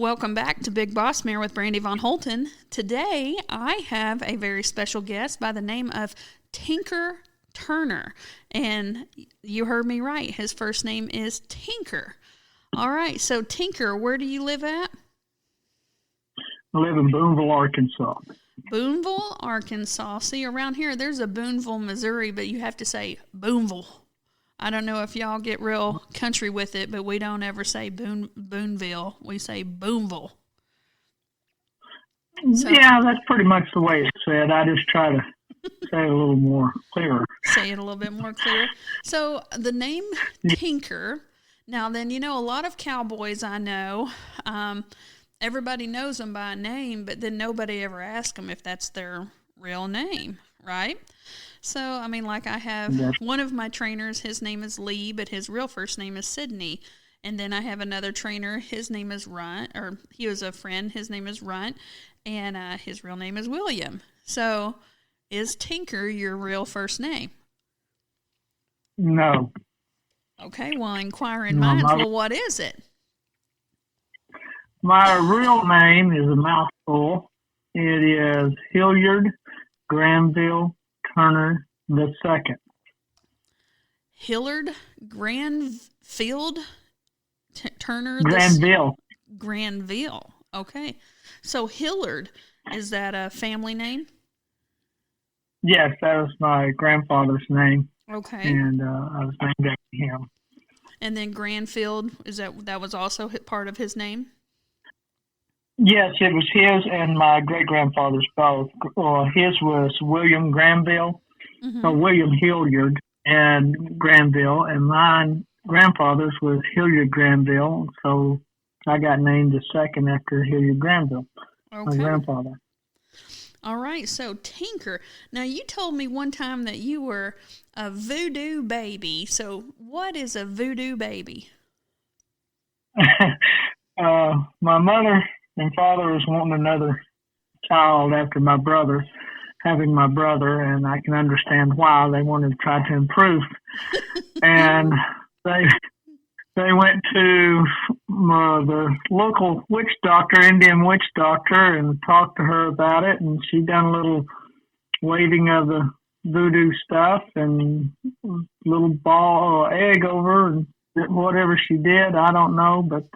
Welcome back to Big Boss Mare with Brandy Von Holton. Today, I have a very special guest by the name of Tinker Turner. And you heard me right. His first name is Tinker. All right. So, Tinker, where do you live at? I live in Boonville, Arkansas. Boonville, Arkansas. See, around here, there's a Boonville, Missouri, but you have to say Boonville. I don't know if y'all get real country with it, but we don't ever say Boonville. We say Boonville. So, yeah, that's pretty much the way it's said. I just try to say it a little more clearer. Say it a little bit more clear. So the name Tinker, now then, you know, a lot of cowboys I know, everybody knows them by name, but then nobody ever asks them if that's their real name, right? So, I mean, like I have one of my trainers, his name is Lee, but his real first name is Sydney. And then I have another trainer, his name is Runt, or he was a friend, his name is Runt, and his real name is William. So, is Tinker your real first name? No. Okay, well, inquiring minds, well, what is it? My real name is a mouthful. It is Hilliard Granville Turner II. Hillard Granfield Turner Granville. Granville. Okay. So Hillard, is that a family name? Yes, that was my grandfather's name. Okay. And I was named after him. And then Granfield, is that was also part of his name? Yes, it was his and my great-grandfather's both. His was William Granville, William Hilliard and Granville, and mine grandfather's was Hilliard Granville, so I got named the second after Hilliard Granville, my grandfather. All right, so Tinker. Now, you told me one time that you were a voodoo baby. So what is a voodoo baby? My mother and father was wanting another child after my brother, having my brother, and I can understand why they wanted to try to improve. And they went to the local witch doctor, Indian witch doctor, and talked to her about it, and she done a little waving of the voodoo stuff and little ball or egg over and whatever she did, I don't know, but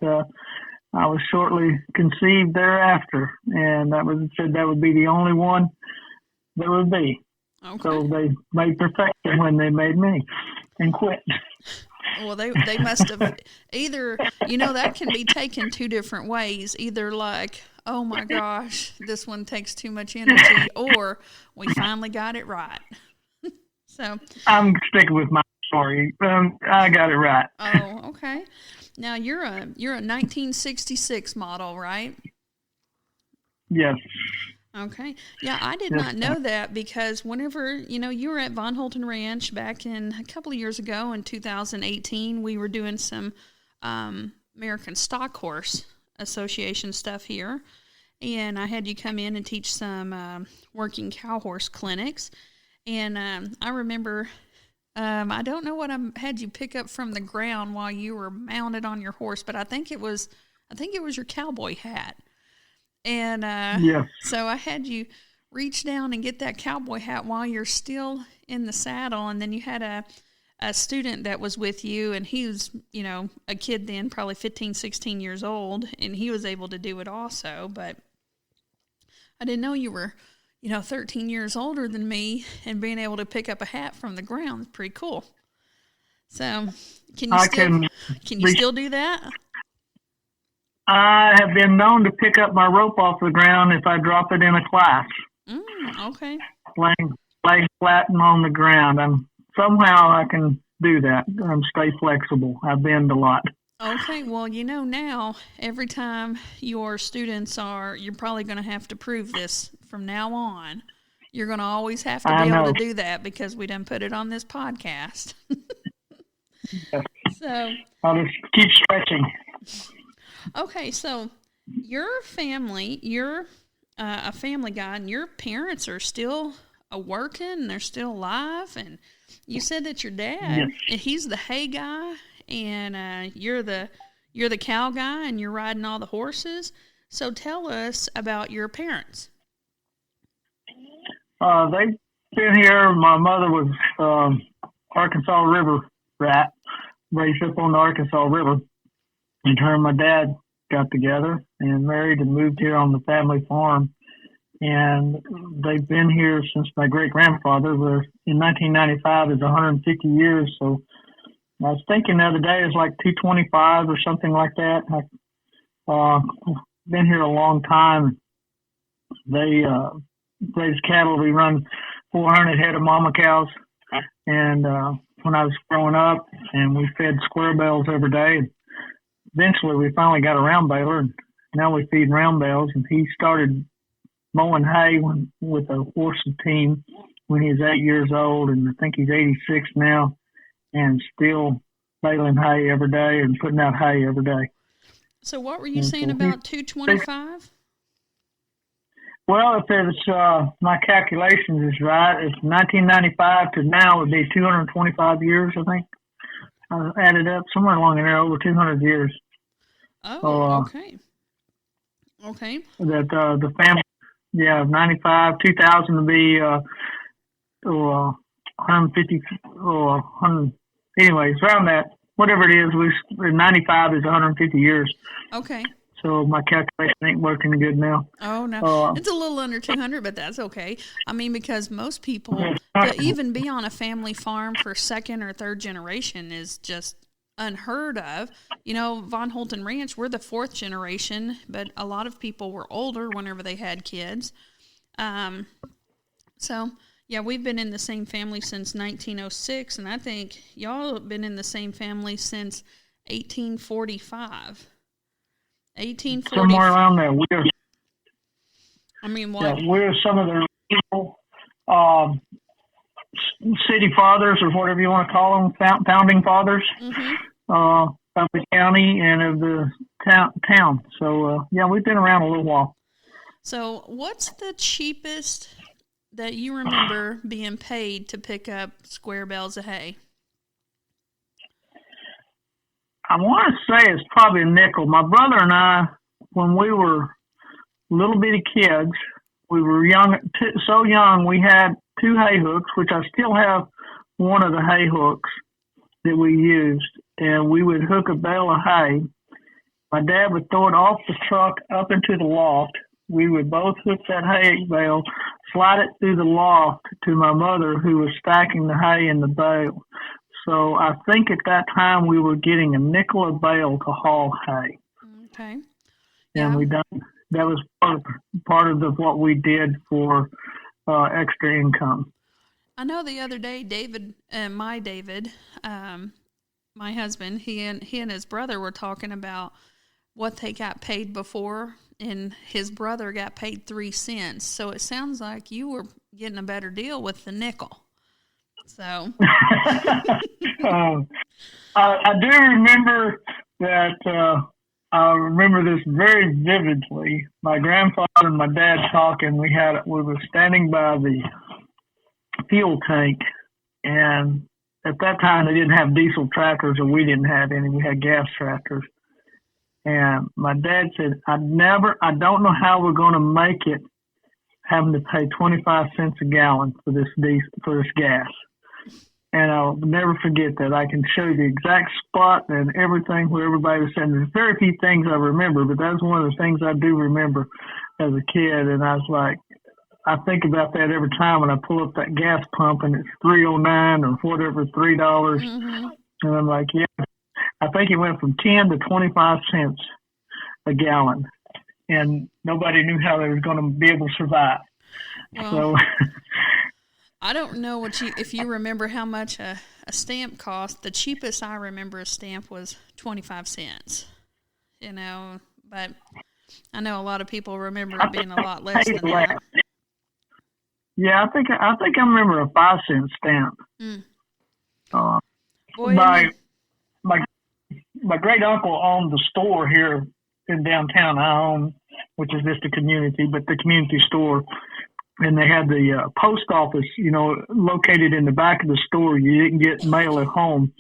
I was shortly conceived thereafter, and said that would be the only one there would be. Okay. So they made perfection when they made me and quit. Well, they must have either, you know, that can be taken two different ways. Either like, oh my gosh, this one takes too much energy, or we finally got it right. So I'm sticking with my story. I got it right. Oh, okay. Now you're a 1966 model, right? Yes. Okay. Yeah, I did not know that because whenever, you know, you were at Von Holton Ranch back in a couple of years ago in 2018, we were doing some American Stock Horse Association stuff here. And I had you come in and teach some working cow horse clinics. And I remember, I don't know what I had you pick up from the ground while you were mounted on your horse, but I think it was your cowboy hat. And so I had you reach down and get that cowboy hat while you're still in the saddle. And then you had a student that was with you, and he was, you know, a kid then, probably 15, 16 years old, and he was able to do it also. But I didn't know you were, you know, 13 years older than me, and being able to pick up a hat from the ground is pretty cool. So can you still do that? I have been known to pick up my rope off the ground if I drop it in a class. Okay. Laying flat and on the ground. Somehow I can do that. Stay flexible. I bend a lot. Okay. Well, you know, now every time your students you're probably going to have to prove this from now on. You're going to always have to be able to do that because we done put it on this podcast. So I'll just keep stretching. Okay, so your family, you're a family guy, and your parents are still working, and they're still alive, and you said that your dad, he's the hay guy, and you're the you're the cow guy and you're riding all the horses. So tell us about your parents. They've been here. My mother was Arkansas River rat, raised up on the Arkansas River. And her and my dad got together and married and moved here on the family farm. And they've been here since my great-grandfather. In 1995 is 150 years. So I was thinking the other day it's like 225 or something like that. I've been here a long time. They raise cattle. We run 400 head of mama cows. And when I was growing up, and we fed square bales every day. Eventually, we finally got a round baler, and now we feed round bales. And he started mowing hay with a horse and team when he was 8 years old, and I think he's 86 now, and still baling hay every day and putting out hay every day. So what were you saying about 225? Well, if it's my calculations is right, it's 1995 to now would be 225 years, I think. I added up somewhere along in there, over 200 years. Oh, okay. Okay. That the family, 95, 2000 to be 150 or 100. Anyways, around that, whatever it is, 95 is 150 years. Okay. So my calculation ain't working good now. Oh, no. It's a little under 200, but that's okay. I mean, because most people, to even be on a family farm for second or third generation is just unheard of. You know, Von Holton Ranch, we're the fourth generation, but a lot of people were older whenever they had kids. So, yeah, we've been in the same family since 1906, and I think y'all have been in the same family since 1845. 1840. Somewhere around there. We're some of the people, city fathers or whatever you want to call them, founding fathers of the county and of the town. So, we've been around a little while. So what's the cheapest that you remember being paid to pick up square bales of hay? I want to say it's probably a nickel. My brother and I, when we were little bitty kids, we were young, so young, we had two hay hooks, which I still have one of the hay hooks that we used, and we would hook a bale of hay. My dad would throw it off the truck up into the loft. We would both hook that hay bale, slide it through the loft to my mother, who was stacking the hay in the bale. So I think at that time we were getting a nickel a bale to haul hay. Okay. And that was part of what we did for extra income. I know the other day, David, my husband, he and his brother were talking about what they got paid before, and his brother got paid 3 cents. So it sounds like you were getting a better deal with the nickel. So I do remember that. I remember this very vividly. My grandfather and my dad talking. We were standing by the fuel tank, and at that time they didn't have diesel tractors, or we didn't have any. We had gas tractors. And my dad said, I don't know how we're going to make it having to pay 25 cents a gallon for this gas. And I'll never forget that. I can show you the exact spot and everything where everybody was sitting. There's very few things I remember, but that's one of the things I do remember as a kid. And I was like, I think about that every time when I pull up that gas pump and it's $3.09 or whatever, $3. Mm-hmm. And I'm like, yeah, I think it went from 10 to 25 cents a gallon. And nobody knew how they were going to be able to survive. Well, so I don't know if you remember how much a stamp cost. The cheapest I remember a stamp was 25 cents, but I know a lot of people remember it being a lot less than that. Yeah, I think I remember a 5-cent stamp. Mm. My great uncle owned the store here in downtown I own, which is just a community, but the community store. And they had the post office, located in the back of the store. You didn't get mail at home.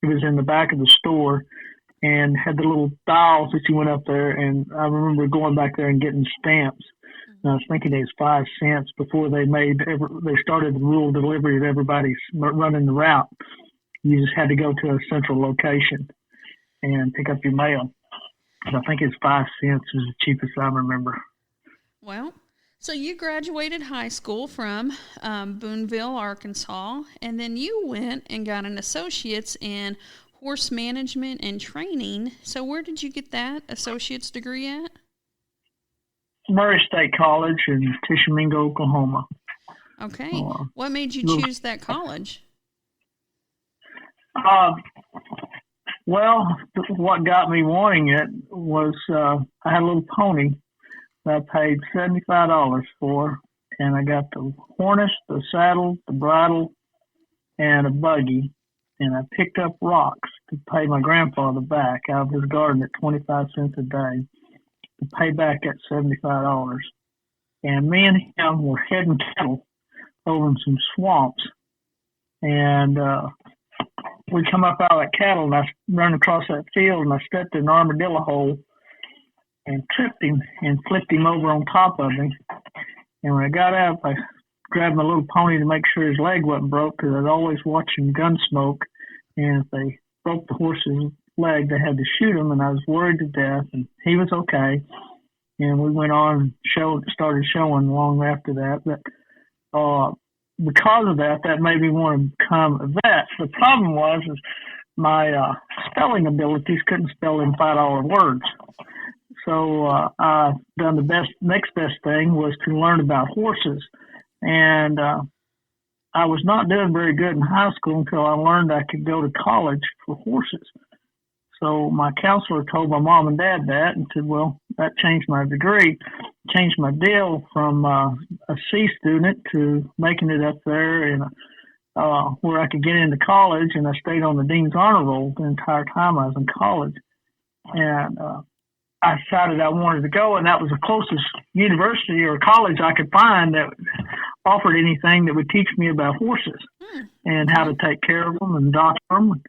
It was in the back of the store. and had the little dials that you went up there. And I remember going back there and getting stamps. And I was thinking it was 5 cents before they started the rural delivery of everybody's running the route. You just had to go to a central location and pick up your mail. And I think it's 5 cents is the cheapest I remember. Well, so you graduated high school from Boonville, Arkansas, and then you went and got an associate's in horse management and training. So where did you get that associate's degree at? Murray State College in Tishomingo, Oklahoma. Okay. What made you choose that college? Well, what got me wanting it was I had a little pony that I paid $75 for, and I got the harness, the saddle, the bridle, and a buggy. And I picked up rocks to pay my grandfather back out of his garden at 25 cents a day to pay back that $75. And me and him were heading cattle over in some swamps. And we come up out of that cattle, and I run across that field, and I stepped in an armadillo hole and tripped him and flipped him over on top of me. And when I got up, I grabbed my little pony to make sure his leg wasn't broke, because I was always watching Gunsmoke, and if they broke the horse's leg, they had to shoot him, and I was worried to death, and he was okay. And we went on and started showing long after that. But because of that, that made me want to become a vet. The problem was is my spelling abilities couldn't spell in $5 words. So I done the next best thing was to learn about horses. And I was not doing very good in high school until I learned I could go to college for horses. So my counselor told my mom and dad that and said, well, that changed my degree, changed my deal from a C student to making it up there and where I could get into college. And I stayed on the Dean's Honor Roll the entire time I was in college. And I decided I wanted to go, and that was the closest university or college I could find that offered anything that would teach me about horses and how to take care of them and doctor them.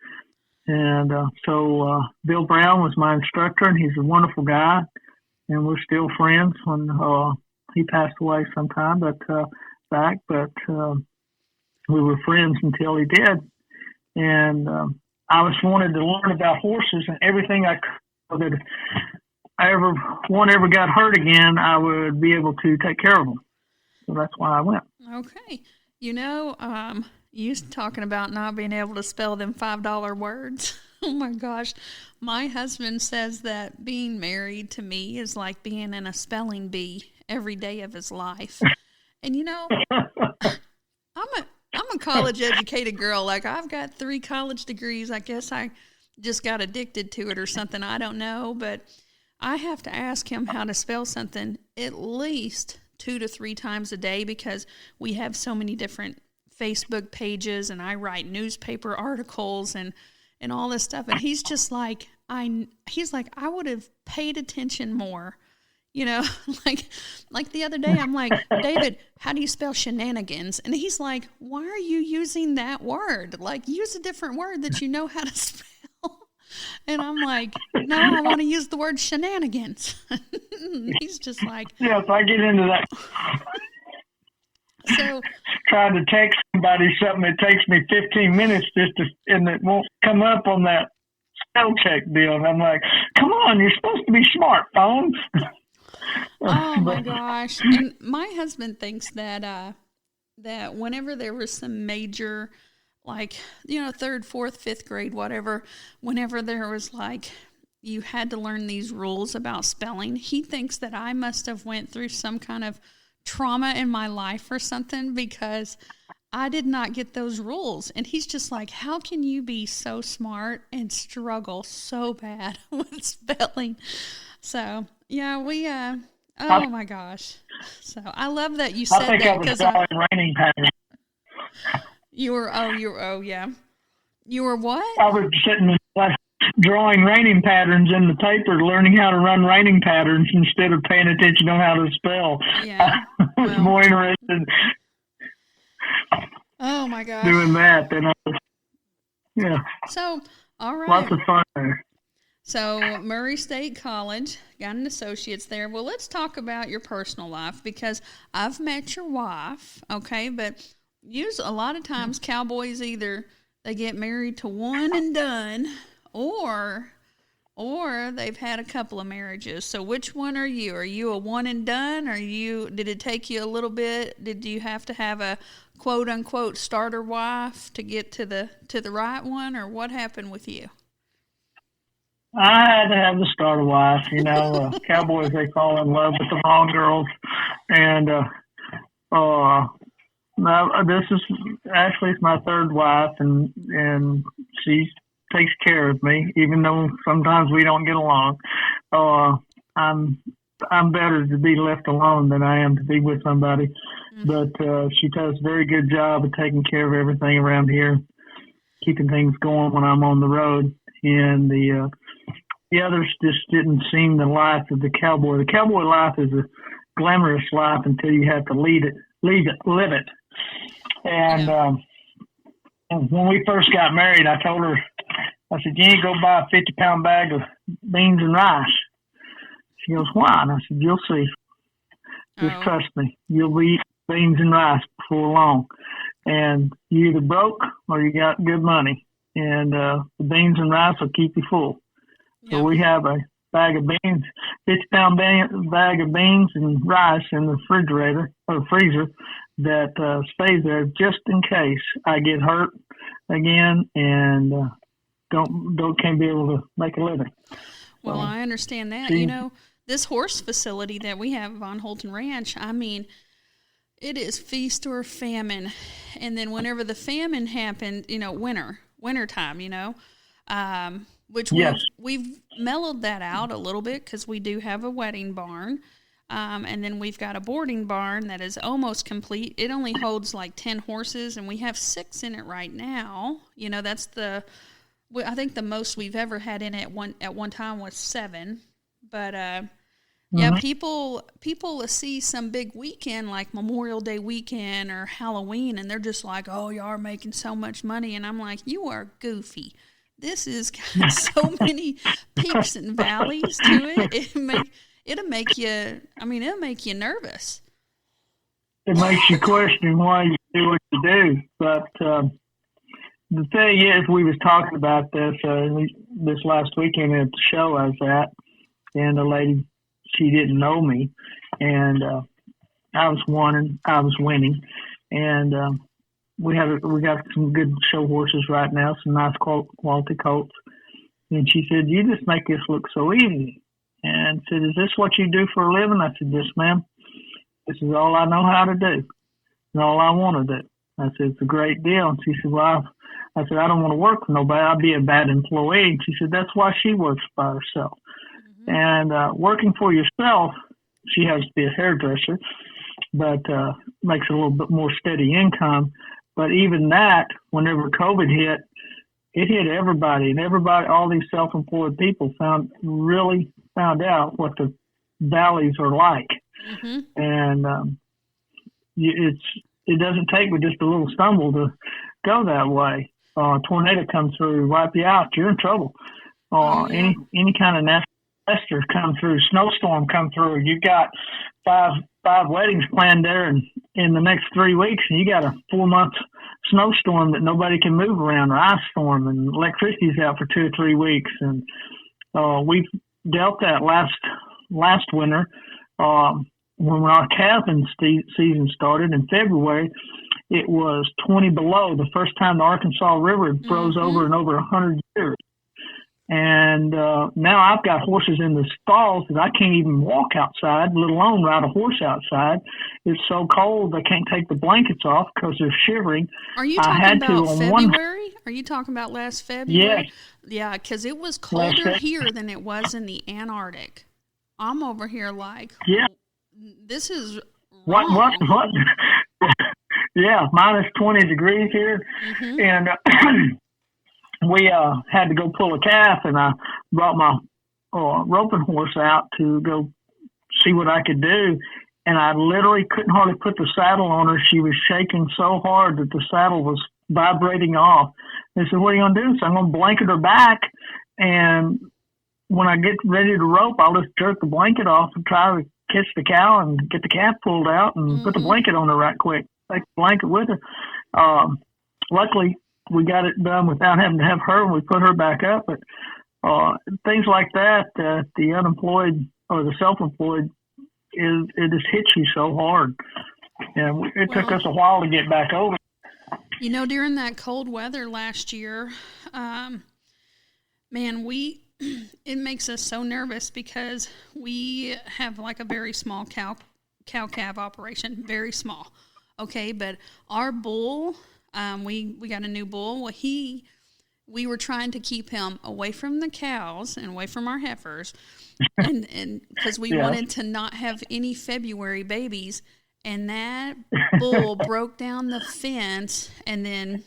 And so Bill Brown was my instructor, and he's a wonderful guy, and we're still friends. When he passed away sometime back, but we were friends until he did. And I was wanted to learn about horses, and everything I could, that if one ever got hurt again, I would be able to take care of them. So that's why I went. Okay. You know, you talking about not being able to spell them $5 words. Oh my gosh. My husband says that being married to me is like being in a spelling bee every day of his life. And you know, I'm a college educated girl. Like I've got 3 college degrees. I guess I just got addicted to it or something. I don't know, but I have to ask him how to spell something at least 2 to 3 times a day because we have so many different Facebook pages and I write newspaper articles and all this stuff. And he's just like, I would have paid attention more, you know, like the other day, I'm like, David, how do you spell shenanigans? And he's like, why are you using that word? Like use a different word that you know how to spell. And I'm like, no, I want to use the word shenanigans. He's just like, yeah, if I get into that. So trying to text somebody something that takes me 15 minutes and it won't come up on that spell check deal. And I'm like, come on, you're supposed to be smart, phone. Oh my gosh. And my husband thinks that whenever there was some major, like, you know, 3rd, 4th, 5th grade, whatever, whenever there was like, you had to learn these rules about spelling, he thinks that I must have went through some kind of trauma in my life or something because I did not get those rules. And he's just like, how can you be so smart and struggle so bad with spelling? So, yeah, oh my gosh. So I love that you said that because reining patterns. You were yeah. You were what? I was sitting drawing reining patterns in the paper, learning how to run reining patterns instead of paying attention on how to spell. Yeah. I was more interested oh my gosh. doing that than I was. Yeah. So, all right. Lots of fun there. So, Murray State College, got an associate's there. Well, let's talk about your personal life because I've met your wife, okay? But a lot of times cowboys either they get married to one and done or they've had a couple of marriages. So, which one are you? Are you a one and done? Did it take you a little bit? Did you have to have a quote unquote starter wife to get to the right one, or what happened with you? I had to have the starter wife. Cowboys, they fall in love with the wrong girls. And now, this is Ashley's my third wife, and she takes care of me, even though sometimes we don't get along. I'm better to be left alone than I am to be with somebody. Mm-hmm. But she does a very good job of taking care of everything around here, keeping things going when I'm on the road. And the others just didn't seem the life of the cowboy. The cowboy life is a glamorous life until you have to live it. And when we first got married, I told her, I said, you need to go buy a 50-pound bag of beans and rice. She goes, why? And I said, you'll see. Just trust me. You'll be eating beans and rice before long. And you either broke or you got good money. And the beans and rice will keep you full. So we have a bag of beans, 50-pound bag of beans and rice in the refrigerator or freezer that stays there just in case I get hurt again and can't be able to make a living. Well, I understand that. This horse facility that we have on Holton Ranch, I mean, it is feast or famine. And then whenever the famine happened, winter time, which we've mellowed that out a little bit because we do have a wedding barn. And then we've got a boarding barn that is almost complete. It only holds like 10 horses, and we have 6 in it right now. That's I think the most we've ever had in it at one time was 7. But people see some big weekend like Memorial Day weekend or Halloween, and they're just like, "Oh, you are making so much money," and I'm like, "You are goofy. This has got so many peaks and valleys to it. It'll make you nervous. It makes you question why you do what you do. But the thing is, we was talking about this last weekend at the show I was at, and the lady, she didn't know me, and I was winning, and we got some good show horses right now, some nice quality colts. And she said, "You just make this look so easy." And said, "Is this what you do for a living?" I said, "Yes, ma'am. This is all I know how to do and all I want to do." I said, "It's a great deal." And she said, "Well," I said, "I don't want to work for nobody. I'd be a bad employee." And she said, "That's why she works by herself." Mm-hmm. And working for yourself, she has to be a hairdresser, but makes a little bit more steady income. But even that, whenever COVID hit, it hit everybody, and all these self-employed people found out what the valleys are like. Mm-hmm. And it doesn't take but just a little stumble to go that way. A tornado comes through, wipe you out, you're in trouble. Any kind of natural disaster come through, snowstorm come through, you got five weddings planned there in the next 3 weeks, and you got a 4-month snowstorm that nobody can move around, or ice storm, and electricity's out for 2 or 3 weeks. And we've dealt that last winter when our calving season started in February. It was 20 below, the first time the Arkansas River froze over in over 100 years. And now I've got horses in the stalls that I can't even walk outside, let alone ride a horse outside. It's so cold they can't take the blankets off because they're shivering. Are you talking about February? Are you talking about last February? Yes. Yeah, because it was colder here than it was in the Antarctic. I'm over here like, this is wrong. What? Yeah, minus 20 degrees here. Mm-hmm. And we had to go pull a calf, and I brought my roping horse out to go see what I could do. And I literally couldn't hardly put the saddle on her. She was shaking so hard that the saddle was vibrating off. They said, "What are you going to do?" So I'm going to blanket her back and when I get ready to rope, I'll just jerk the blanket off and try to catch the cow and get the calf pulled out and put the blanket on her right quick. Take the blanket with her. Luckily, we got it done without having to have her, and we put her back up. But things like that, the unemployed or the self-employed, it just hits you so hard. And it took us a while to get back over. You know, during that cold weather last year, man, it makes us so nervous because we have like a very small cow-calf operation, very small. Okay, but our bull, we got a new bull. Well, we were trying to keep him away from the cows and away from our heifers, and because we wanted to not have any February babies. And that bull broke down the fence, and then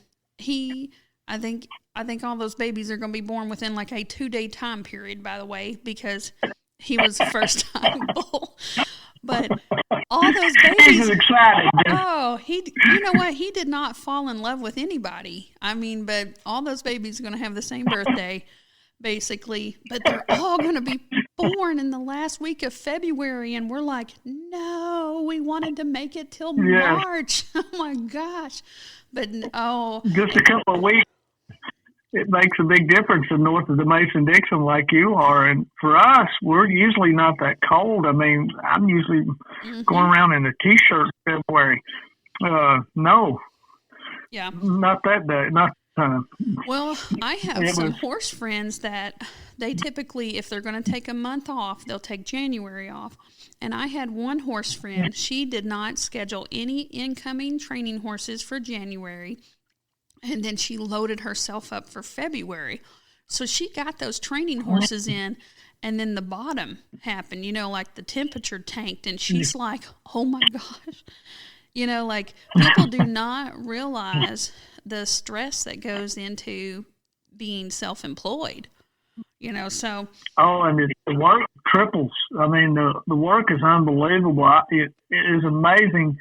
I think all those babies are going to be born within like a 2-day time period, by the way, because he was the first time bull. But all those babies, excited. Oh, you know what? He did not fall in love with anybody. I mean, but all those babies are going to have the same birthday, basically, but they're all going to be born in the last week of February, and we're like, no, we wanted to make it till March. Oh my gosh. But just a couple of weeks, it makes a big difference in north of the Mason-Dixon like you are. And for us, we're usually not that cold. I mean, I'm usually going around in a t-shirt in February. No. Yeah. Not that day. Not Well, I have some horse friends that they typically, if they're going to take a month off, they'll take January off. And I had one horse friend, she did not schedule any incoming training horses for January, and then she loaded herself up for February. So she got those training horses in, and then the bottom happened, like the temperature tanked, and she's like, oh my gosh. Like people do not realize the stress that goes into being self-employed, so. Oh, and the work triples. I mean, the work is unbelievable. It is amazing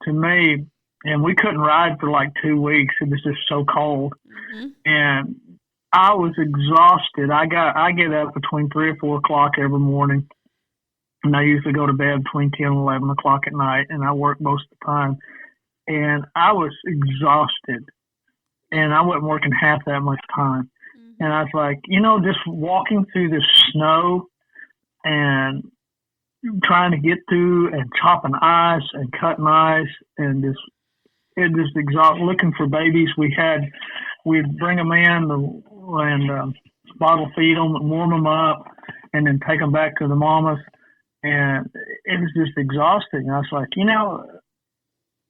to me. And we couldn't ride for like 2 weeks. It was just so cold. And I was exhausted. I get up between 3 or 4 o'clock every morning. And I usually go to bed between 10 and 11 o'clock at night. And I work most of the time. And I was exhausted. And I wasn't working half that much time. And I was like, just walking through the snow and trying to get through and chopping ice and cutting ice and it just exhausting. Looking for babies, we'd bring them in and bottle feed them and warm them up and then take them back to the mamas. And it was just exhausting. I was like,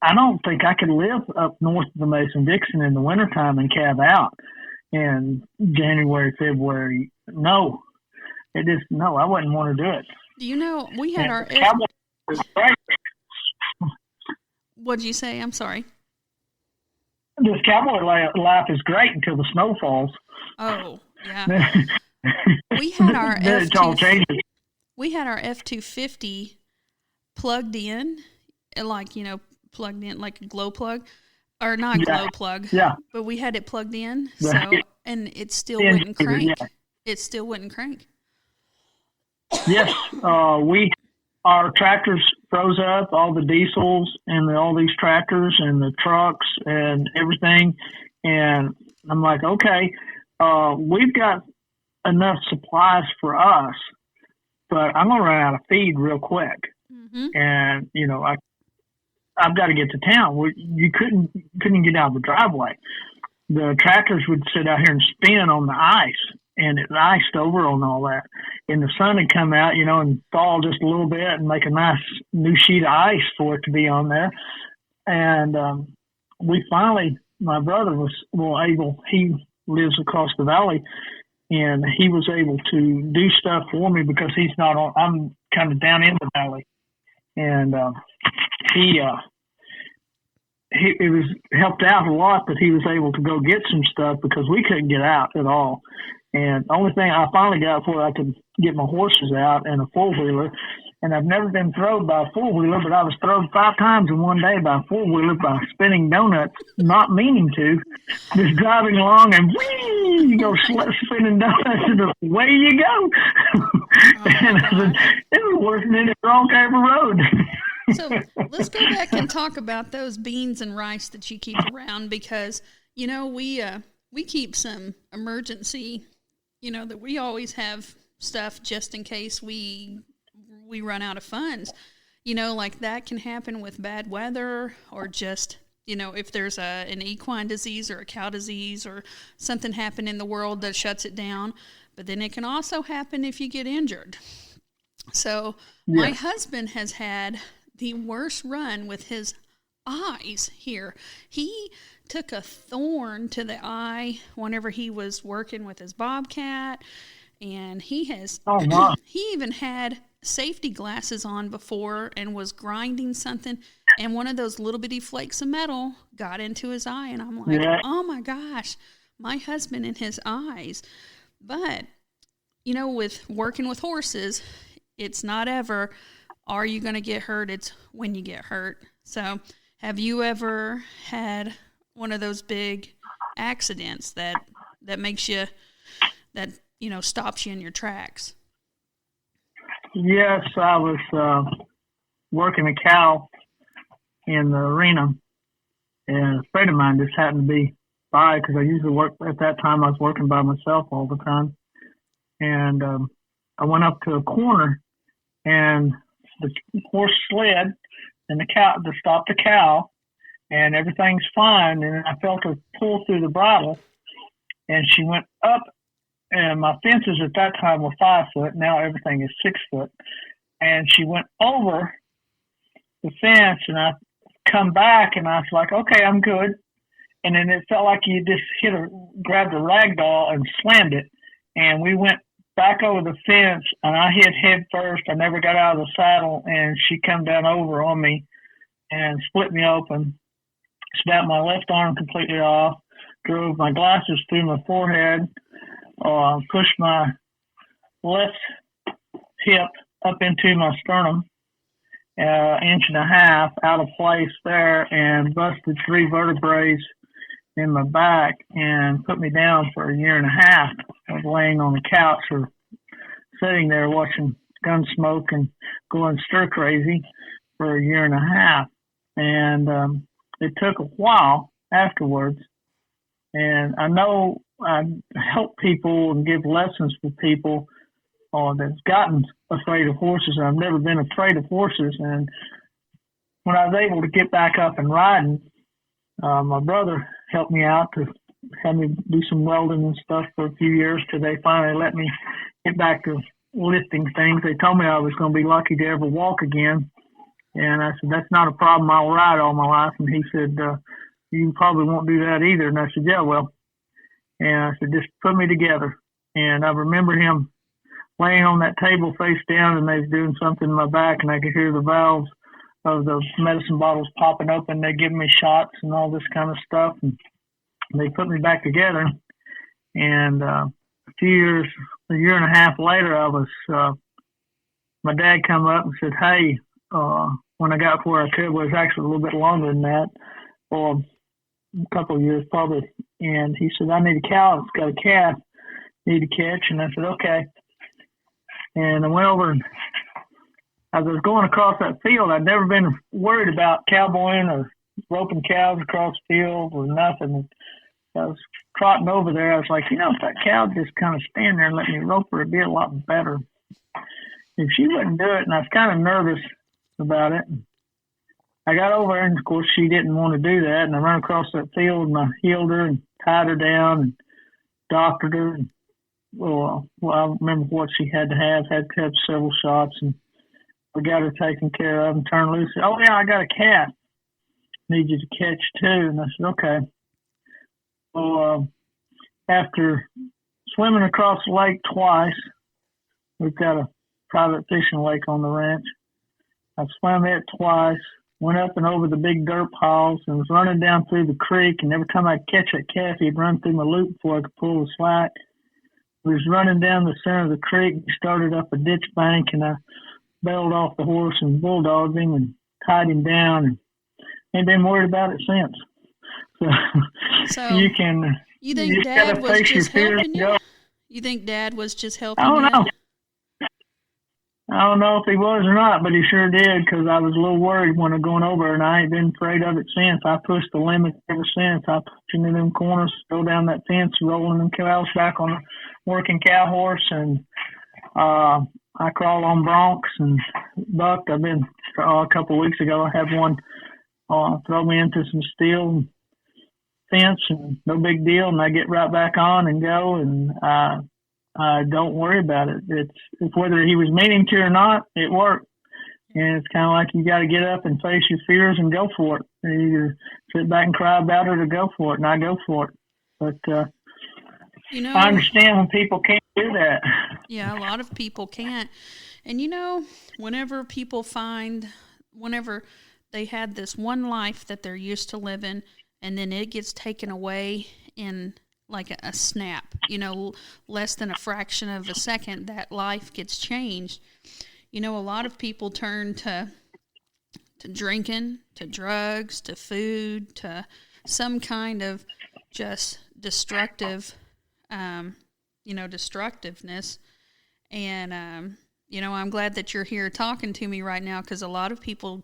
I don't think I could live up north of the Mason-Dixon in the wintertime and calve out in January, February. No. I wouldn't want to do it. We had our... What'd you say? I'm sorry. This cowboy life is great until the snow falls. Oh, yeah. We had our We had our F-250 plugged in, plugged in like a glow plug, or not glow plug. Yeah. But we had it plugged in, and it still wouldn't crank. Yeah. It still wouldn't crank. Yes, our tractors froze up, all the diesels and all these tractors and the trucks and everything. And I'm like, okay, we've got enough supplies for us, but I'm going to run out of feed real quick. And, I've got to get to town. You couldn't get out of the driveway. The tractors would sit out here and spin on the ice, and it iced over on all that. And the sun had come out, and thaw just a little bit and make a nice new sheet of ice for it to be on there. And we finally, my brother was able, he lives across the valley, and he was able to do stuff for me because he's not on, I'm kind of down in the valley. And it was helped out a lot that he was able to go get some stuff because we couldn't get out at all. And the only thing I finally got before I could get my horses out and a four-wheeler, And I've never been thrown by a four-wheeler, but I was thrown 5 times in one day by a four-wheeler by spinning donuts, not meaning to. Just driving along and whee, you go spinning donuts and away you go. And I said, it was worse than any wrong ever rode. So let's go back and talk about those beans and rice that you keep around, because, you know, we keep some emergency, you know, that we always have stuff just in case we run out of funds. You know, like that can happen with bad weather, or just, you know, if there's an equine disease or a cow disease or something happen in the world that shuts it down. But then it can also happen if you get injured. So my husband has had the worst run with his eyes here. He took a thorn to the eye whenever he was working with his bobcat, and he even had safety glasses on before and was grinding something, and one of those little bitty flakes of metal got into his eye, and I'm like, oh my gosh, my husband and his eyes. But, you know, with working with horses, it's not ever, are you going to get hurt? It's when you get hurt. So have you ever had one of those big accidents that makes you, that, you know, stops you in your tracks? Yes, I was working a cow in the arena, and a friend of mine just happened to be by, because I usually work, at that time I was working by myself all the time. And I went up to a corner, and the horse slid, and the cow, to stop the cow, and everything's fine. And I felt her pull through the bridle, and she went up. And my fences at that time were 5 foot. Now everything is 6 foot. And she went over the fence, and I come back, and I was like, okay, I'm good. And then it felt like you just grabbed a rag doll and slammed it. And we went back over the fence, and I hit head first. I never got out of the saddle, and she come down over on me and split me open, snapped my left arm completely off, drove my glasses through my forehead, pushed my left hip up into my sternum, 1.5 inches out of place there, and busted 3 vertebrae in my back, and put me down for 1.5 years of laying on the couch or sitting there watching Gunsmoke and going stir crazy for 1.5 years. And it took a while afterwards. And I know I help people and give lessons for people that's gotten afraid of horses. I've never been afraid of horses. And when I was able to get back up and riding, my brother helped me out to have me do some welding and stuff for a few years, till they finally let me get back to lifting things. They told me I was going to be lucky to ever walk again. And I said, that's not a problem. I'll ride all my life. And he said, you probably won't do that either. And I said, yeah, well. And I said, just put me together. And I remember him laying on that table face down, and they was doing something in my back, and I could hear the valves of the medicine bottles popping open. They giving me shots and all this kind of stuff. And they put me back together. And a 1.5 years later, I was, my dad come up and said, hey, when I got where I could, was actually a little bit longer than that, or a couple of years probably. And he said, I need a cow that's got a calf, need to catch. And I said, okay. And I went over, and as I was going across that field, I'd never been worried about cowboying or roping cows across the field or nothing. I was trotting over there. I was like, you know, if that cow would just kind of stand there and let me rope her, it'd be a lot better. If she wouldn't do it, and I was kind of nervous about it. I got over there, and of course she didn't want to do that. And I ran across that field, and I healed her and tied her down and doctored her. And, well, I don't remember what she had to have several shots, and we got her taken care of and turned loose. Oh yeah, I got a calf. Need you to catch too. And I said, okay. Well, after swimming across the lake twice, we've got a private fishing lake on the ranch. I swam it twice, went up and over the big dirt piles, and was running down through the creek. And every time I'd catch that calf, he'd run through my loop before I could pull the slack. We was running down the center of the creek. We started up a ditch bank, and I bailed off the horse and bulldogged him and tied him down, and ain't been worried about it since. So you think just Dad gotta was face your just fears helping and you? go. You think Dad was just helping I don't you? know. I don't know if he was or not, but he sure did, because I was a little worried when I'm going over, and I ain't been afraid of it since. I pushed the limit ever since. I pushed into them corners, go down that fence, rolling them cows back on a working cow horse, and I crawled on broncs and bucked. I've been a couple of weeks ago. I had one throw me into some steel fence, and no big deal, and I get right back on and go, and don't worry about it. It's whether he was meaning to or not, it worked. And it's kind of like you got to get up and face your fears and go for it. You either sit back and cry about it or go for it, and I go for it. But I understand when people can't do that. Yeah, a lot of people can't. And whenever they had this one life that they're used to living, and then it gets taken away in like a snap, less than a fraction of a second, that life gets changed. A lot of people turn to drinking, to drugs, to food, to some kind of just destructiveness. And, I'm glad that you're here talking to me right now, because a lot of people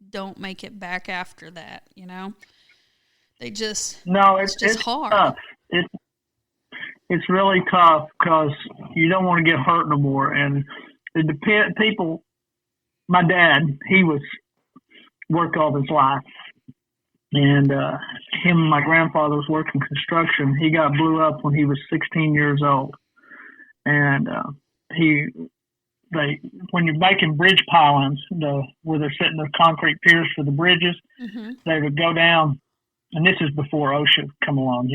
don't make it back after that, They just, it's just hard. Tough. It's really tough, because you don't want to get hurt no more. And it depends. People, my dad, he worked all his life, and him and my grandfather was working construction. He got blew up when he was 16 years old, and when you're making bridge pilings, where they're setting the concrete piers for the bridges, mm-hmm. they would go down, and this is before OSHA come along,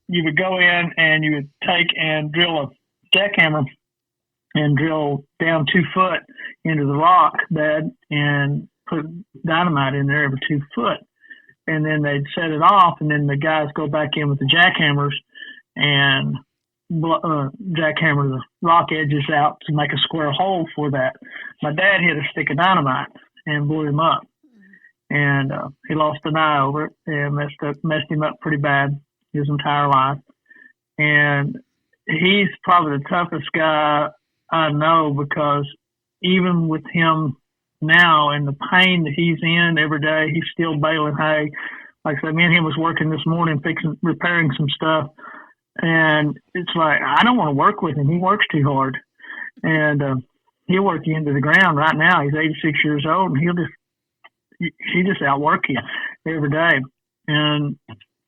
you would go in and you would take and drill a jackhammer and drill down 2 foot into the rock bed and put dynamite in there every 2 foot. And then they'd set it off, and then the guys go back in with the jackhammers and jackhammer the rock edges out to make a square hole for that. My dad hit a stick of dynamite and blew him up. And he lost an eye over it and messed him up pretty bad his entire life. And he's probably the toughest guy I know, because even with him now and the pain that he's in every day, he's still baling hay. Like I said, me and him was working this morning, repairing some stuff. And it's like, I don't want to work with him. He works too hard. And he'll work you into the ground right now. He's 86 years old, and he just outwork you every day. And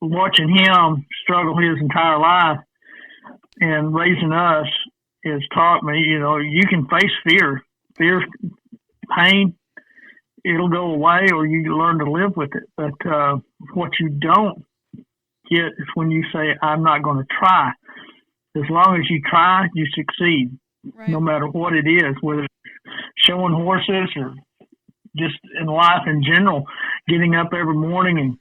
watching him struggle his entire life and raising us has taught me, you can face fear, pain. It'll go away, or you learn to live with it. But what you don't get is when you say, I'm not going to try. As long as you try, you succeed, right? No matter what it is, whether it's showing horses or just in life in general, getting up every morning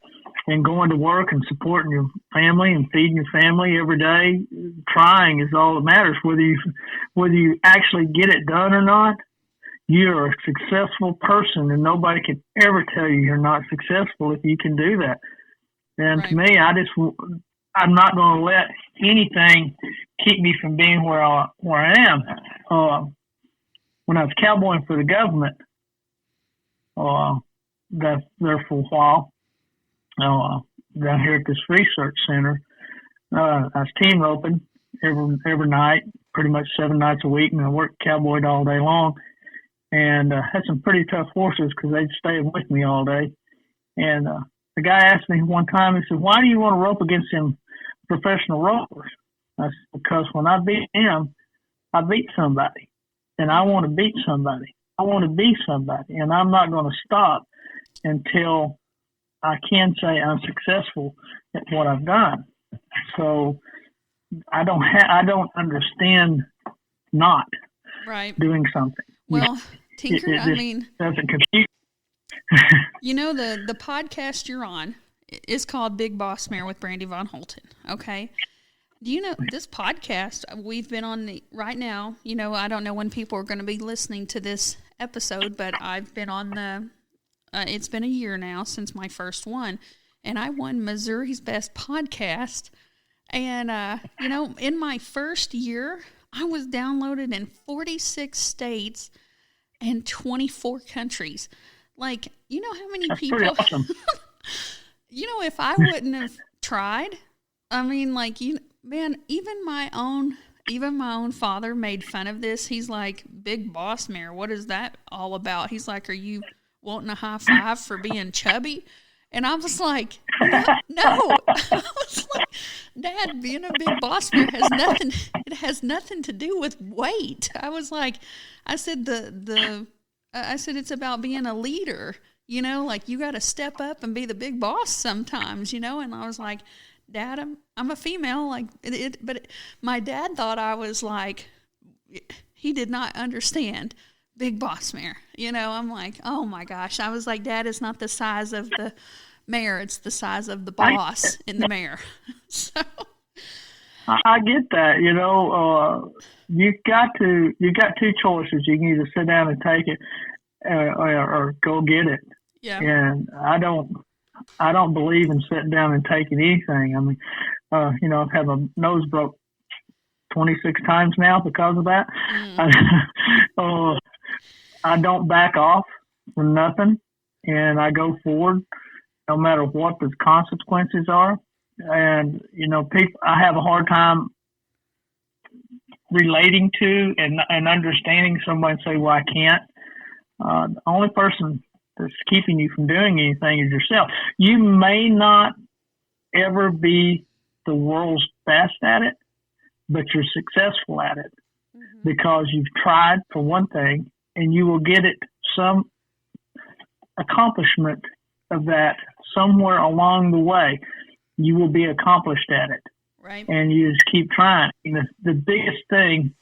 and going to work and supporting your family and feeding your family every day. Trying is all that matters. Whether you actually get it done or not, you're a successful person, and nobody can ever tell you you're not successful if you can do that. And right. To me, I'm not going to let anything keep me from being where I am. When I was cowboying for the government, got there for a while. Down here at this research center, I was team roping every night, pretty much 7 nights a week, and I worked cowboyed all day long, and had some pretty tough horses because they'd stay with me all day. And the guy asked me one time, he said, "Why do you want to rope against them professional ropers?" I said, "Because when I beat him, I beat somebody, and I want to beat somebody. I want to be somebody, and I'm not going to stop until I can say I'm successful at what I've done." So I don't understand not right. doing something. Well, Tinker, it doesn't compute. The podcast you're on is called Big Boss Mare with Brandy Von Holten. Okay. Do you know this podcast we've been on right now? You know, I don't know when people are going to be listening to this episode, but I've been on the. It's been a year now since my first one, and I won Missouri's Best Podcast. And you know, in my first year, I was downloaded in 46 states and 24 countries. Like, you know how many That's people? pretty awesome. You know, if I wouldn't have tried, I mean, like, man, even my own father made fun of this. He's like, "Big Boss Mare, what is that all about?" He's like, "Are you wanting a high five for being chubby?" And I was like, no. I was like, Dad, being a big boss mare has nothing to do with weight. I was like, I said I said it's about being a leader, you know, like you got to step up and be the big boss sometimes, you know. And I was like, Dad, I'm a female, like but my dad thought I was like, he did not understand big boss mare, you know. I'm like, oh my gosh. I was like, Dad, it's not the size of the mare, it's the size of the boss in the mare. So I get that, you know. You got two choices. You can either sit down and take it, or go get it. Yeah. And I don't believe in sitting down and taking anything. I mean, you know, I've had my nose broke 26 times now because of that. I don't back off for nothing, and I go forward no matter what the consequences are. And, you know, I have a hard time relating to and understanding somebody say, well, I can't. The only person that's keeping you from doing anything is yourself. You may not ever be the world's best at it, but you're successful at it because you've tried for one thing, and you will get it some accomplishment of that somewhere along the way. You will be accomplished at it. Right. And you just keep trying. The biggest thing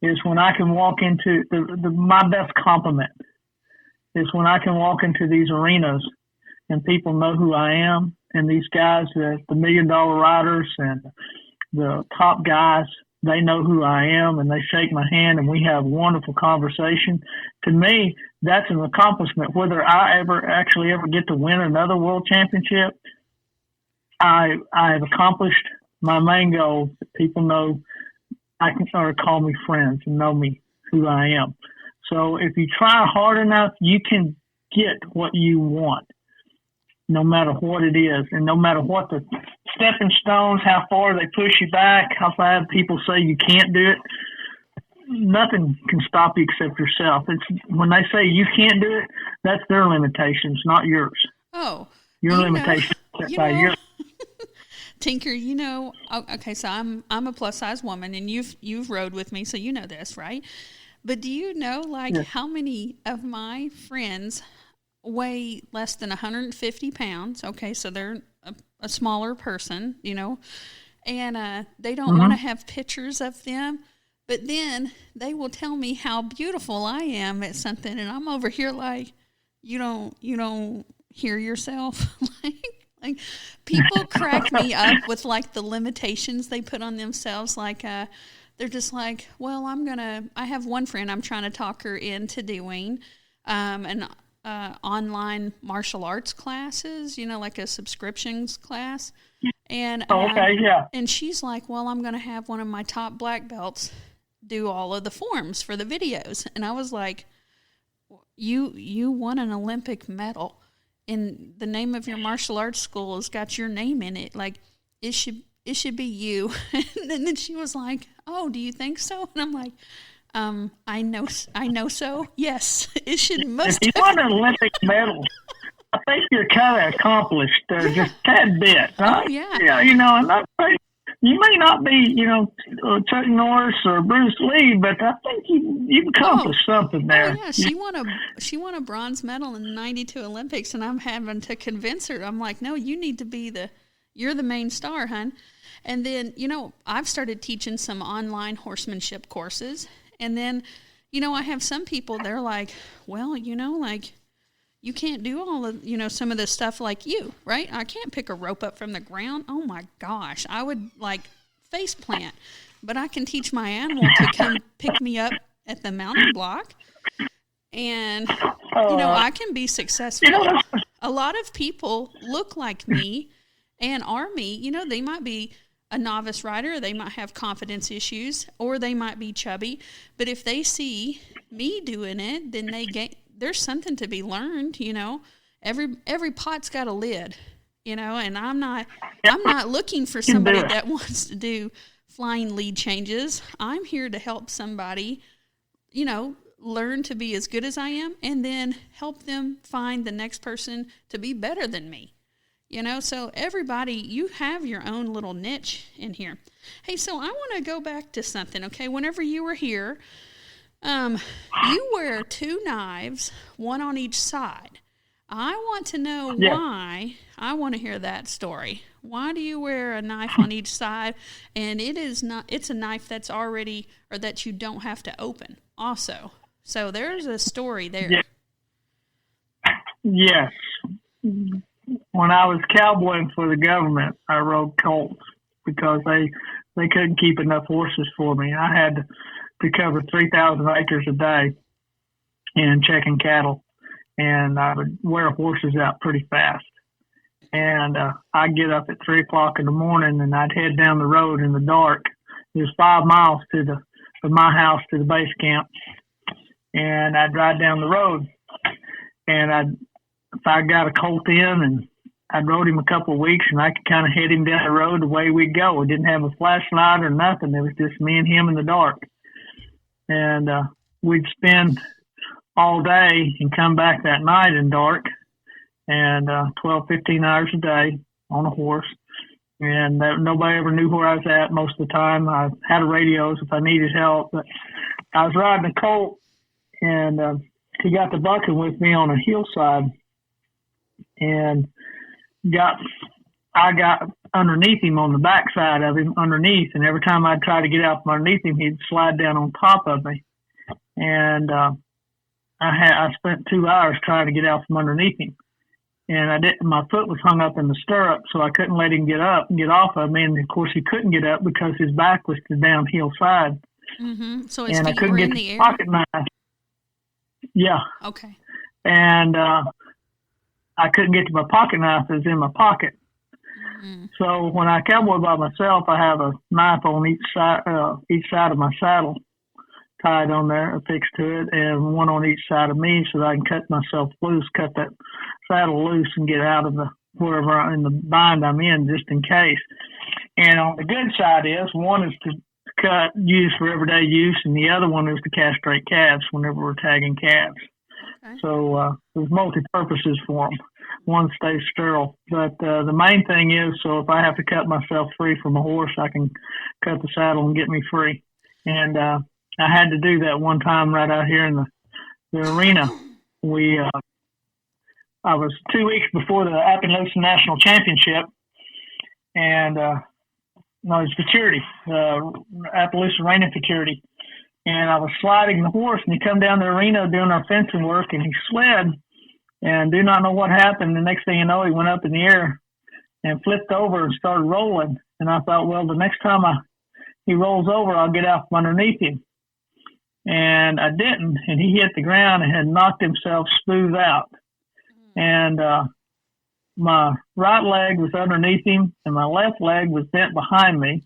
is when I can walk into my best compliment is when I can walk into these arenas and people know who I am, and these guys, the $1 million riders and the top guys, they know who I am, and they shake my hand, and we have a wonderful conversation. To me, that's an accomplishment. Whether I ever get to win another world championship, I have accomplished my main goal. That people know I can or call me friends and know me who I am. So if you try hard enough, you can get what you want, no matter what it is, and no matter what the stepping stones, how far they push you back, how far people say you can't do it. Nothing can stop you except yourself. It's when they say you can't do it, that's their limitations, not yours. Oh, your limitations by yours. Tinker, you know, okay, so I'm a plus size woman, and you've rode with me, so you know this, right? But do you know, like, how many of my friends weigh less than 150 pounds? Okay, so they're a smaller person, you know, and they don't want to have pictures of them, but then they will tell me how beautiful I am at something, and I'm over here like, you don't hear yourself. like people crack me up with like the limitations they put on themselves. Like they're just like, well, I have one friend I'm trying to talk her into doing an online martial arts classes, you know, like a subscriptions class. And and she's like, well, I'm going to have one of my top black belts do all of the forms for the videos. And I was like, you won an Olympic medal, and the name of your martial arts school has got your name in it. Like, it should be you. And then she was like, oh, do you think so? And I'm like, I know so. Yes, it should. If you won an Olympic medal, I think you're kind of accomplished, just a tad bit. Huh? Oh, yeah. Yeah, you know, and I think you may not be, you know, Chuck Norris or Bruce Lee, but I think you've accomplished something there. Oh, yeah, she won a bronze medal in the '92 Olympics, and I'm having to convince her. I'm like, no, you need to be you're the main star, hon. And then, you know, I've started teaching some online horsemanship courses. And then, you know, I have some people, they're like, well, you know, like, you can't do all of, you know, some of this stuff like you, right? I can't pick a rope up from the ground. Oh, my gosh. I would, like, face plant. But I can teach my animal to come pick me up at the mounting block. And, I can be successful. A lot of people look like me and are me. They might be a novice rider, they might have confidence issues, or they might be chubby. But if they see me doing it, then there's something to be learned. Every pot's got a lid. And I'm not looking for somebody that wants to do flying lead changes. I'm here to help somebody, learn to be as good as I am, and then help them find the next person to be better than me. So everybody, you have your own little niche in here. Hey, so I want to go back to something, okay? Whenever you were here, you wear 2 knives, one on each side. I want to know why. I want to hear that story. Why do you wear a knife on each side? And it's a knife that's already, or that you don't have to open also. So there's a story there. Yes. When I was cowboying for the government, I rode colts because they couldn't keep enough horses for me. I had to cover 3,000 acres a day and checking cattle, and I would wear horses out pretty fast. And I'd get up at 3 o'clock in the morning, and I'd head down the road in the dark. It was 5 miles from my house to the base camp, and I'd ride down the road, and if I got a colt in, and I'd rode him a couple of weeks, and I could kind of head him down the road the way we'd go. We didn't have a flashlight or nothing. It was just me and him in the dark. And we'd spend all day and come back that night in dark, and 12, 15 hours a day on a horse. And nobody ever knew where I was at most of the time. I had a radio if I needed help. But I was riding a colt, and he got to bucking with me on a hillside, and I got underneath him on the backside of him underneath, and every time I'd try to get out from underneath him, he'd slide down on top of me. And I spent 2 hours trying to get out from underneath him, and my foot was hung up in the stirrup, so I couldn't let him get up and get off of me. And of course, he couldn't get up because his back was to the downhill side. Mm-hmm. So his and feet I couldn't were get in the air? Pocket knife. Yeah. Okay. And I couldn't get to my pocket knife. It was in my pocket. Mm-hmm. So when I cowboy by myself, I have a knife on each side of my saddle tied on there, affixed to it, and one on each side of me so that I can cut myself loose, cut that saddle loose and get out of wherever in the bind I'm in, just in case. And on the good side is, one is to use for everyday use, and the other one is to castrate calves whenever we're tagging calves. Okay. So there's multi-purposes for them. One stays sterile. But the main thing is, so if I have to cut myself free from a horse, I can cut the saddle and get me free. And I had to do that one time right out here in the arena. I was 2 weeks before the Appalachian National Championship, and no, it's futurity, Appalachian reining futurity. And I was sliding the horse, and he come down the arena doing our fencing work, and he slid, and do not know what happened. The next thing you know, he went up in the air and flipped over and started rolling. And I thought, well, the next time he rolls over, I'll get out from underneath him. And I didn't, and he hit the ground and had knocked himself smooth out. And my right leg was underneath him, and my left leg was bent behind me,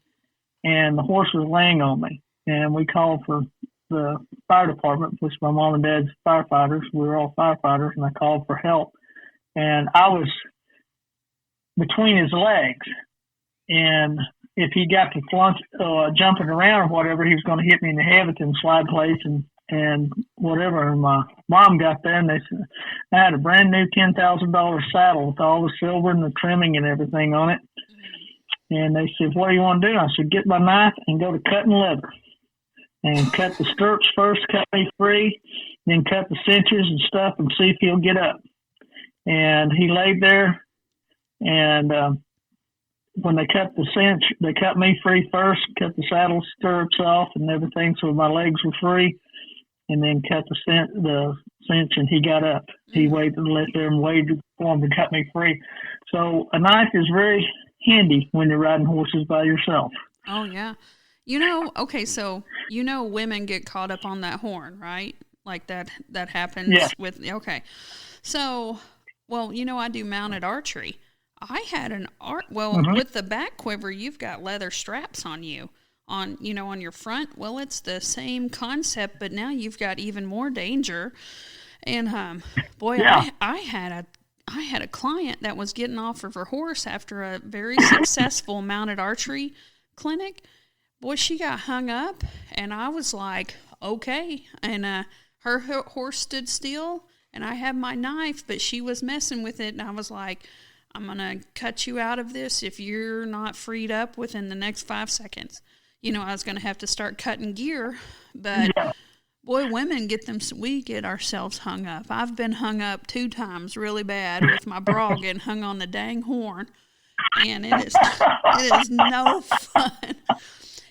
and the horse was laying on me. And we called for the fire department, which my mom and dad's firefighters. We were all firefighters, and I called for help. And I was between his legs, and if he got to jumping around or whatever, he was going to hit me in the head with him slide plates and whatever. And my mom got there, and they said, I had a brand new $10,000 saddle with all the silver and the trimming and everything on it. And they said, what do you want to do? I said, get my knife and go to cutting leather. And cut the stirrups first, cut me free, then cut the cinches and stuff and see if he'll get up. And he laid there, and when they cut the cinch, they cut me free first, cut the saddle stirrups off and everything so my legs were free, and then cut the cinch, and he got up. He waited and let them wait for him to cut me free. So a knife is very handy when you're riding horses by yourself. Oh, yeah. Okay, so women get caught up on that horn, right? Like that happens Yes. with, okay. So, well, I do mounted archery. I had Mm-hmm. with the back quiver, you've got leather straps on you on your front. Well, it's the same concept, but now you've got even more danger. And boy, Yeah. I had a client that was getting off of her horse after a very successful mounted archery clinic. Boy, she got hung up, and I was like, okay. And her horse stood still, and I had my knife, but she was messing with it, and I was like, I'm going to cut you out of this if you're not freed up within the next 5 seconds. I was going to have to start cutting gear, but Yeah. boy, women we get ourselves hung up. I've been hung up 2 times really bad with my bra getting hung on the dang horn, and it is no fun.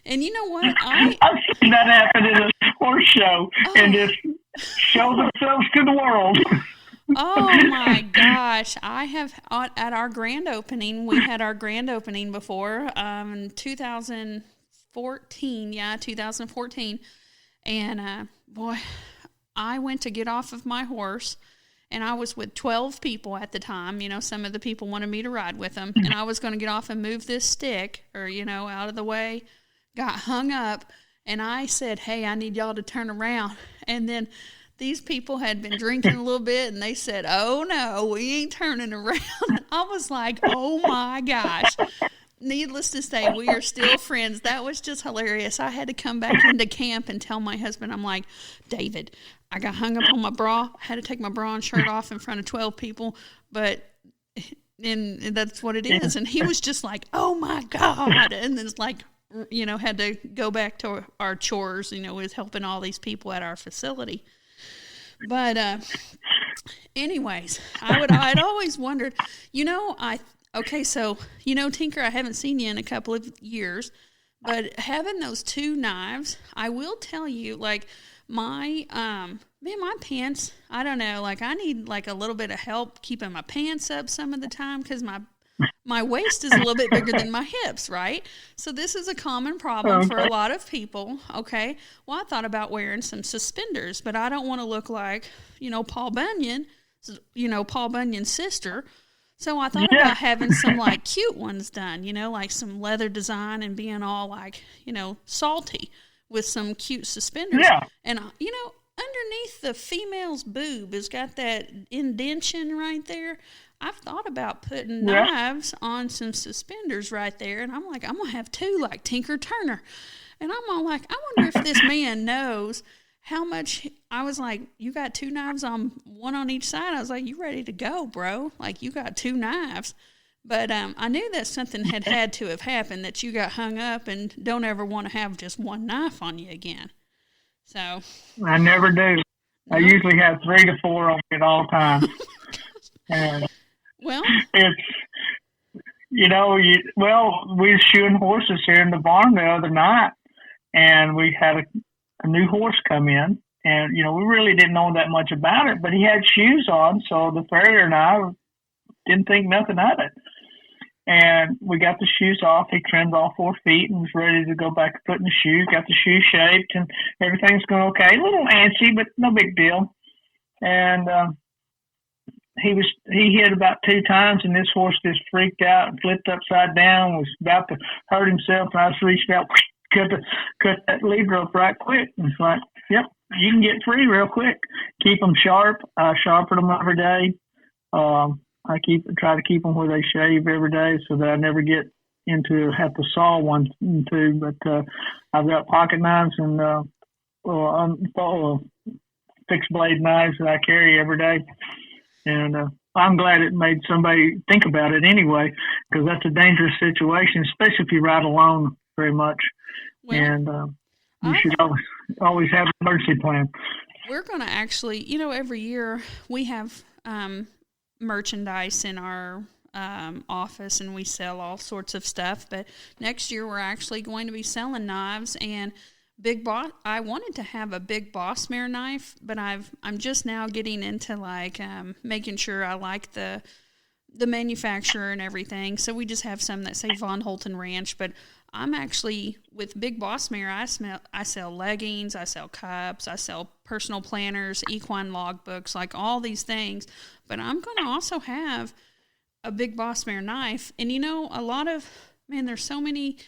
And you know what? I've seen that happen in a horse show, and just show themselves to the world. Oh my gosh. I have at our grand opening, we had our grand opening before, in 2014. Yeah, 2014. And boy, I went to get off of my horse, and I was with 12 people at the time. Some of the people wanted me to ride with them, and I was going to get off and move this stick or, out of the way. Got hung up, and I said, hey, I need y'all to turn around. And then these people had been drinking a little bit, and they said, oh, no, we ain't turning around. I was like, oh, my gosh. Needless to say, we are still friends. That was just hilarious. I had to come back into camp and tell my husband, I'm like, David, I got hung up on my bra. I had to take my bra and shirt off in front of 12 people, and that's what it is. And he was just like, oh, my God. And it's like, had to go back to our chores, with helping all these people at our facility. But anyways, I'd always wondered, so, Tinker, I haven't seen you in a couple of years, but having those 2 knives, I will tell you, like, my pants, I don't know, like, I need, like, a little bit of help keeping my pants up some of the time because my waist is a little bit bigger than my hips, right? So this is a common problem for a lot of people, okay? Well, I thought about wearing some suspenders, but I don't want to look like, Paul Bunyan, Paul Bunyan's sister. So I thought about having some, like, cute ones done, like some leather design and being all, like, salty with some cute suspenders. Yeah. And, underneath the female's boob has got that indention right there. I've thought about putting knives on some suspenders right there, and I'm like, I'm going to have 2 like Tinker Turner. And I'm all like, I wonder if this man knows how much. I was like, you got 2 knives on, one on each side. I was like, you ready to go, bro? Like, you got 2 knives. But I knew that something had to have happened, that you got hung up and don't ever want to have just 1 knife on you again. So I never do. I usually have 3 to 4 on me at all times. And well, it's, we were shoeing horses here in the barn the other night, and we had a new horse come in, and, we really didn't know that much about it, but he had shoes on, so the farrier and I didn't think nothing of it. And we got the shoes off. He trimmed all 4 feet and was ready to go back to putting the shoes, got the shoe shaped, and everything's going okay. A little antsy, but no big deal. And he hit about 2 times, and this horse just freaked out and flipped upside down, was about to hurt himself, and I just reached out, cut that lead rope right quick. And it's like, yep, you can get free real quick. Keep them sharp. I sharpen them every day. I try to keep them where they shave every day so that I never have to saw 1 and 2. But I've got pocket knives and fixed blade knives that I carry every day. And I'm glad it made somebody think about it anyway, because that's a dangerous situation, especially if you ride alone very much. Well, and you should always have an emergency plan. We're going to actually, every year we have merchandise in our office, and we sell all sorts of stuff. But next year we're actually going to be selling knives, and Big Boss. I wanted to have a Big Boss Mare knife, but I'm just now getting into like making sure I like the the manufacturer and everything. So we just have some that say Von Holten Ranch, but I'm actually with Big Boss Mare. I sell leggings, I sell cups, I sell personal planners, equine logbooks, like all these things. But I'm going to also have a Big Boss Mare knife. And a lot of, there's so many.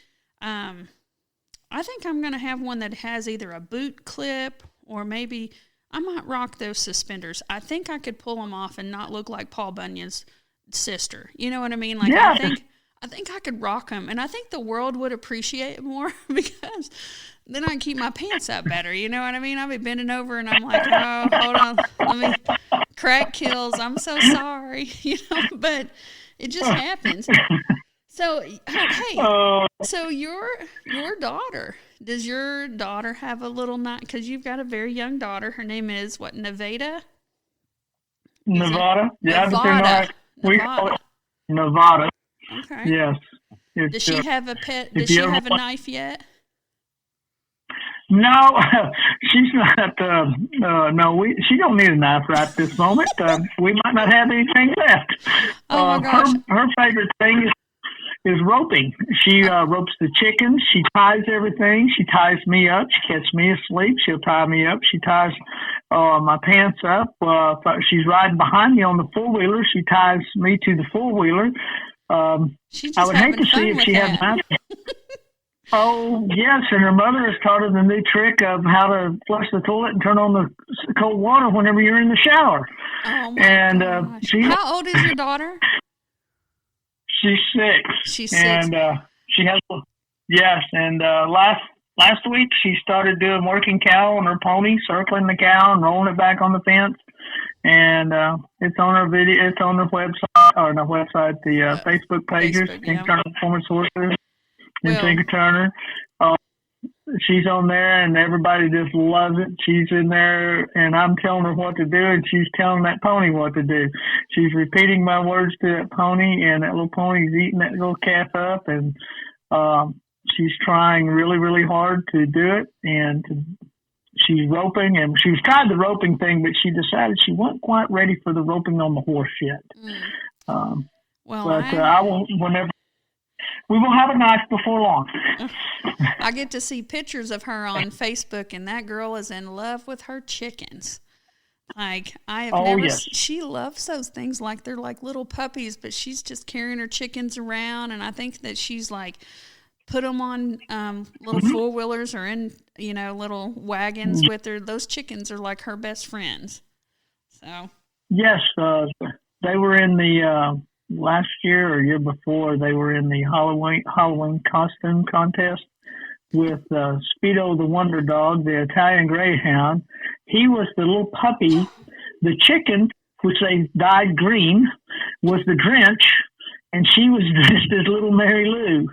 I think I'm going to have one that has either a boot clip or maybe I might rock those suspenders. I think I could pull them off and not look like Paul Bunyan's sister. You know what I mean? Like, yeah. I think I could rock them, and I think the world would appreciate it more because then I can keep my pants up better. You know what I mean? I'll be bending over, and I'm like, oh, hold on, let me crack kills. I'm so sorry, but it just happens. So, hey, so your daughter, does your daughter have a little night? Because you've got a very young daughter. Her name is what? Nevada. Yeah, Nevada. We call it Nevada. Okay. Yes. Does she have a pet? Does she have a knife yet? No, she's not. She don't need a knife right this moment. We might not have anything left. Oh my gosh. Her favorite thing is roping. She ropes the chickens. She ties everything. She ties me up. She catches me asleep. She'll tie me up. She ties my pants up. If she's riding behind me on the four-wheeler, she ties me to the four-wheeler. I would hate to see if she had knife. Oh, yes, and her mother has taught her the new trick of how to flush the toilet and turn on the cold water whenever you're in the shower. Oh, my gosh. How old is your daughter? She's 6. She's 6. And she has, yes, and last week she started doing working cow on her pony, circling the cow and rolling it back on the fence. And it's on her video, it's on the website, or no website, the Facebook pages, Tinker Turner Performance Horses. And Tinker Turner. She's on there, and everybody just loves it. She's in there, and I'm telling her what to do, and she's telling that pony what to do. She's repeating my words to that pony, and that little pony's eating that little calf up, and she's trying really, really hard to do it, and she's roping, and she's tried the roping thing, but she decided she wasn't quite ready for the roping on the horse yet. I won't, whenever. We will have a knife before long. I get to see pictures of her on Facebook, and that girl is in love with her chickens. Like, I have never. Yes. She loves those things like they're like little puppies, but she's just carrying her chickens around, and I think that she's like put them on little four-wheelers or in little wagons with her. Those chickens are like her best friends. So. Yes, they were in the. Last year or year before, they were in the Halloween costume contest with Speedo the Wonder Dog, the Italian Greyhound. He was the little puppy. The chicken, which they dyed green, was the Grinch, and she was dressed as little Mary Lou.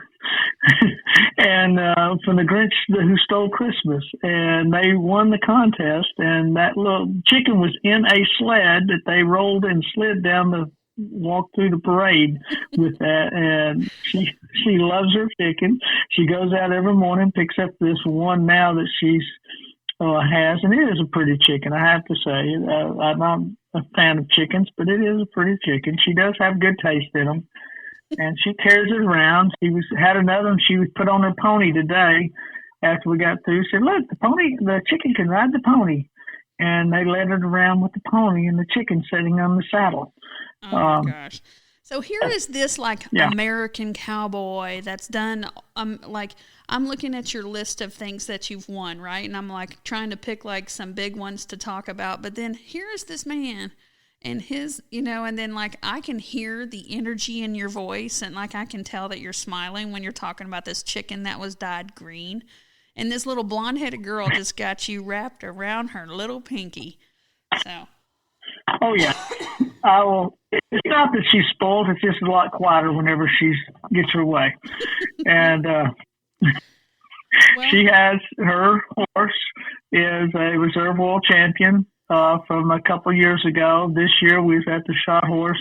And from the Grinch Who Stole Christmas. And they won the contest, and that little chicken was in a sled that they rolled and slid down walk through the parade with that, and she loves her chicken. She goes out every morning, picks up this one now that she's has, and it is a pretty chicken, I have to say. I'm not a fan of chickens, but it is a pretty chicken. She does have good taste in them, and she carries it around. Had another one she was put on her pony today after we got through. She said, "Look, the chicken can ride the pony." And they led it around with the pony and the chicken sitting on the saddle. Oh, my gosh. So here is this, American Cowboy that's done, I'm looking at your list of things that you've won, right? And I'm, trying to pick, some big ones to talk about. But then here's this man and his, and then, I can hear the energy in your voice. And, I can tell that you're smiling when you're talking about this chicken that was dyed green. And this little blonde-headed girl just got you wrapped around her little pinky. So. Oh, yeah. I will. It's not that she's spoiled. It's just a lot quieter whenever she gets her way. And she has her horse is a reserve world champion from a couple of years ago. This year we was at the Shot Horse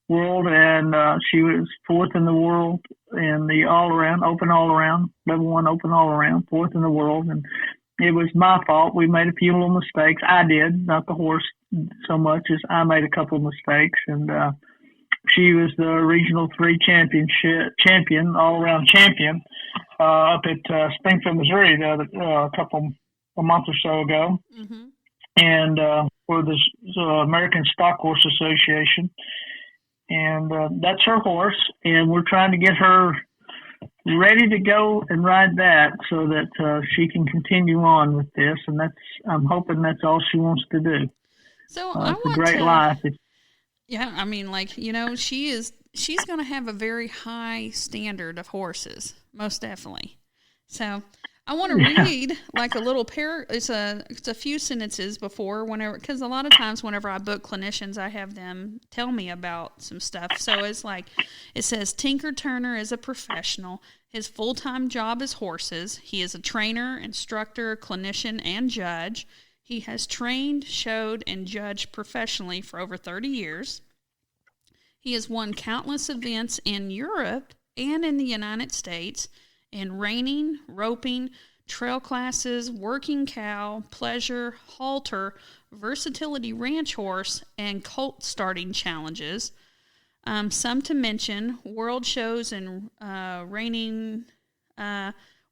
World, and she was 4th in the world in the open all-around, level 1 open all-around, 4th in the world. And it was my fault. We made a few little mistakes. I did, not the horse so much as I made a couple of mistakes. And She was the Regional 3 champion, all-around champion, up at Springfield, Missouri, a month or so ago. Mm-hmm. And for the American Stock Horse Association. And that's her horse, and we're trying to get her ready to go and ride that so that she can continue on with this. And I'm hoping that's all she wants to do. So it's a great life. Yeah, I mean, like, she's going to have a very high standard of horses, most definitely. So I want to read like a little it's a few sentences because a lot of times whenever I book clinicians, I have them tell me about some stuff. So it's like, it says, Tinker Turner is a professional. His full-time job is horses. He is a trainer, instructor, clinician, and judge. He has trained, showed, and judged professionally for over 30 years. He has won countless events in Europe and in the United States in reining, roping, trail classes, working cow, pleasure, halter, versatility ranch horse, and colt starting challenges. Some to mention, world shows in reining,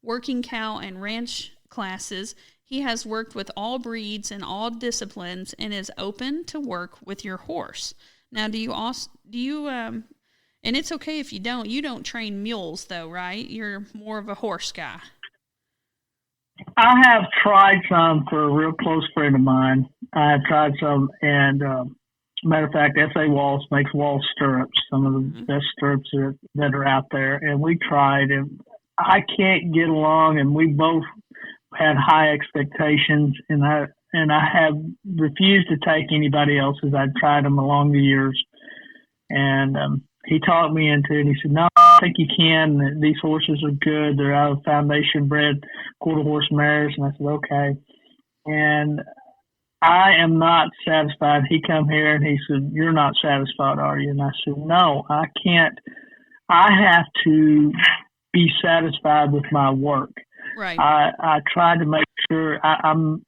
working cow, and ranch classes. He has worked with all breeds and all disciplines and is open to work with your horse. Now, and it's okay if you don't train mules though, right? You're more of a horse guy. I have tried some for a real close friend of mine. I have tried some, and matter of fact, S.A. Walls makes Walls stirrups, some of the best stirrups that are out there. And we tried, and I can't get along, and we both had high expectations, and I have refused to take anybody else's. I've tried them along the years, and he talked me into it. He said, "No, I think you can. These horses are good. They're out of foundation bred quarter horse mares." And I said, "Okay." And I am not satisfied. He come here and he said, "You're not satisfied, are you?" And I said, "No, I can't. I have to be satisfied with my work." Right. I try to make sure I'm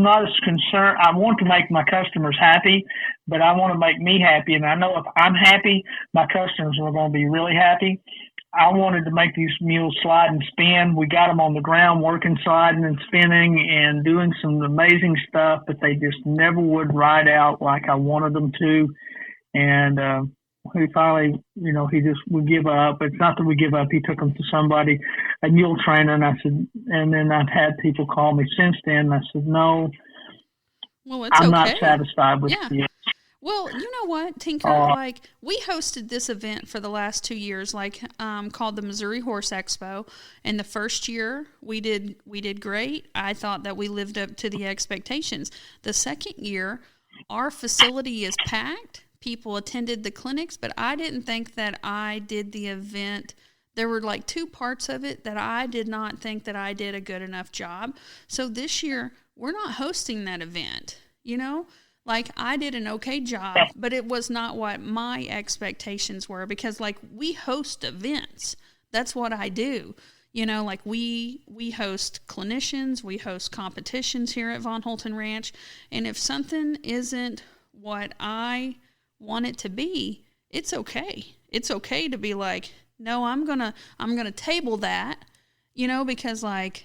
not as concerned. I want to make my customers happy, but I want to make me happy. And I know if I'm happy, my customers are going to be really happy. I wanted to make these mules slide and spin. We got them on the ground working, sliding and spinning and doing some amazing stuff, but they just never would ride out like I wanted them to. And he finally, he just would give up. It's not that we give up. He took them to somebody, a mule trainer, and I said, and then I've had people call me since then. And I said, "No, I'm not satisfied with you." Well, you know what, Tinker? We hosted this event for the last 2 years, called the Missouri Horse Expo. And the first year we did great. I thought that we lived up to the expectations. The second year, our facility is packed. People attended the clinics, but I didn't think that I did the event. There were 2 parts of it that I did not think that I did a good enough job. So this year, we're not hosting that event, I did an okay job, but it was not what my expectations were because, we host events. That's what I do. We host clinicians, we host competitions here at Von Holton Ranch, and if something isn't what I want it to be, it's okay. It's okay to be no, I'm gonna table that, because I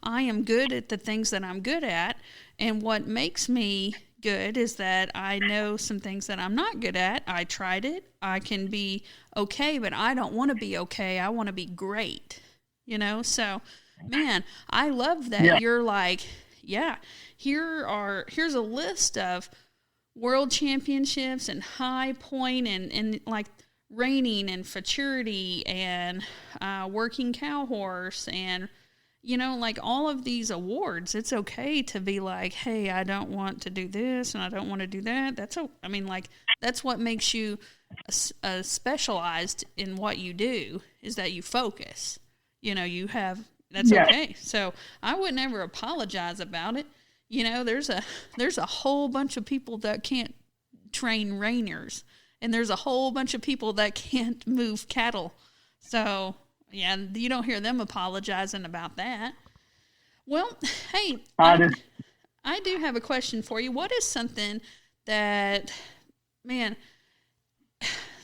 am good at the things that I'm good at, and what makes me good is that I know some things that I'm not good at. I tried it. I can be okay, but I don't want to be okay. I want to be great, So, man, I love that you're here's a list of world championships and high point and reining and futurity and working cow horse and all of these awards. It's okay to be hey, I don't want to do this and I don't want to do that. That's what makes you specialized in what you do, is that you focus. Okay. So I would never apologize about it. There's a whole bunch of people that can't train reiners, and there's a whole bunch of people that can't move cattle. So, yeah, you don't hear them apologizing about that. Well, hey, I do have a question for you. What is something that, man,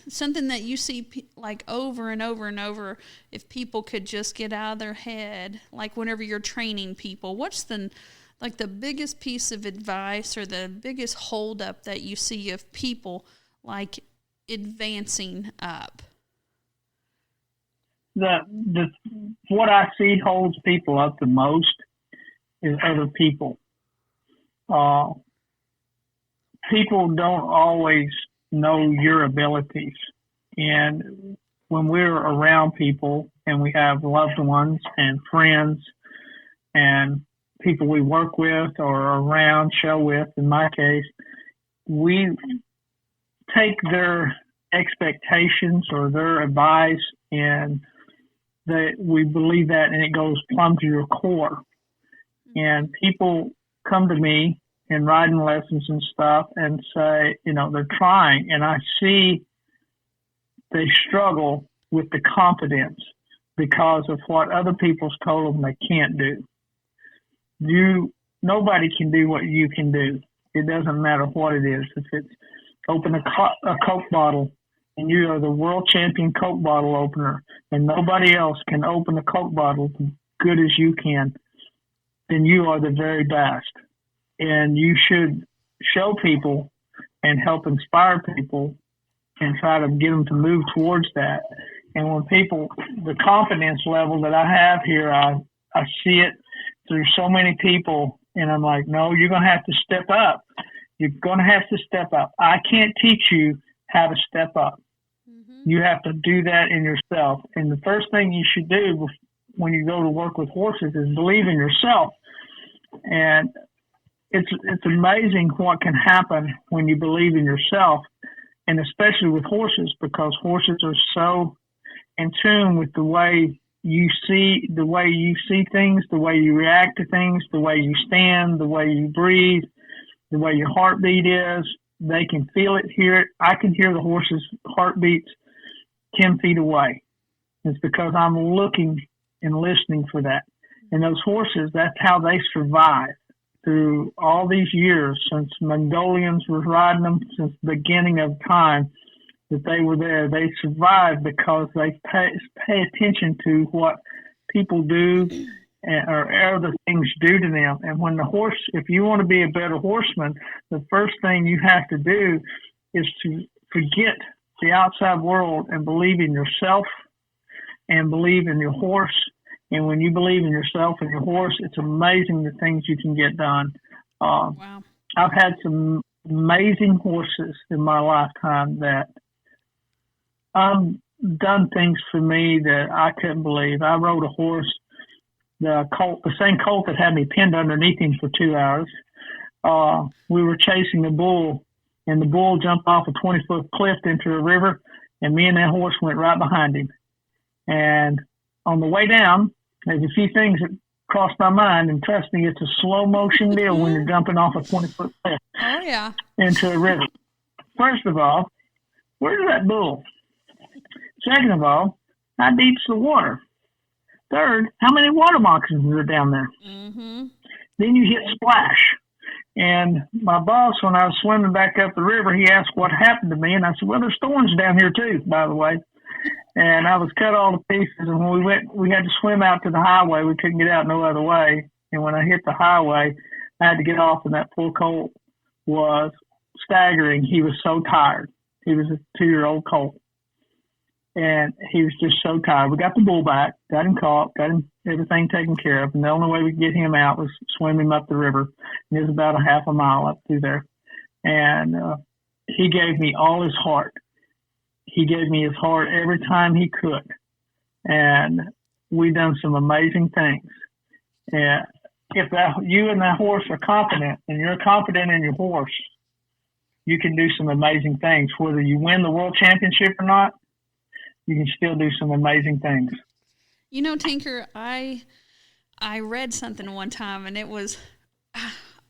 something that you see like over and over and over, if people could just get out of their head, like whenever you're training people, what's the biggest piece of advice or the biggest holdup that you see of people like advancing up? What I see holds people up the most is other people. People don't always know your abilities. And when we're around people and we have loved ones and friends and people we work with or around, show with, in my case, we take their expectations or their advice and that we believe that, and it goes plumb to your core. And people come to me in riding lessons and stuff and say, they're trying, and I see they struggle with the confidence because of what other people's told them they can't do. Nobody can do what you can do. It doesn't matter what it is. If it's open a Coke bottle and you are the world champion Coke bottle opener and nobody else can open a Coke bottle as good as you can, then you are the very best. And you should show people and help inspire people and try to get them to move towards that. And when the confidence level that I have here, I see it through so many people, and I'm like, no, you're going to have to step up. You're going to have to step up. I can't teach you how to step up. Mm-hmm. You have to do that in yourself. And the first thing you should do when you go to work with horses is believe in yourself. And it's amazing what can happen when you believe in yourself, and especially with horses, because horses are so in tune with the way you see things, the way you react to things, the way you stand, the way you breathe, the way your heartbeat is. They can feel it, hear it. I can hear the horse's heartbeats 10 feet away. It's because I'm looking and listening for that. And those horses, that's how they survive through all these years since Mongolians were riding them since the beginning of time that they were there. They survived because they pay attention to what people do or other things do to them. And when the horse, if you want to be a better horseman, the first thing you have to do is to forget the outside world and believe in yourself and believe in your horse. And when you believe in yourself and your horse, it's amazing the things you can get done. Wow. I've had some amazing horses in my lifetime that done things for me that I couldn't believe. I rode a horse, the same colt that had me pinned underneath him for 2 hours. We were chasing a bull, and the bull jumped off a 20-foot cliff into a river, and me and that horse went right behind him. And on the way down, there's a few things that crossed my mind, and trust me, it's a slow motion deal when you're jumping off a 20-foot cliff into a river. First of all, where's that bull? Second of all, how deep's the water? Third, how many water moccasins are down there? Mm-hmm. Then you hit splash. And my boss, when I was swimming back up the river, he asked what happened to me, and I said, well, there's thorns down here too, by the way. And I was cut all to pieces, and when we had to swim out to the highway. We couldn't get out no other way. And when I hit the highway, I had to get off, and that poor colt was staggering. He was so tired. He was a 2-year-old colt. And he was just so tired. We got the bull back, got him caught, got him everything taken care of. And the only way we could get him out was swim him up the river. And it was about a half a mile up through there. And he gave me all his heart. He gave me his heart every time he could. And we done some amazing things. And if you and that horse are confident, and you're confident in your horse, you can do some amazing things. Whether you win the world championship or not, you can still do some amazing things. You know, Tinker, I read something one time, and it was,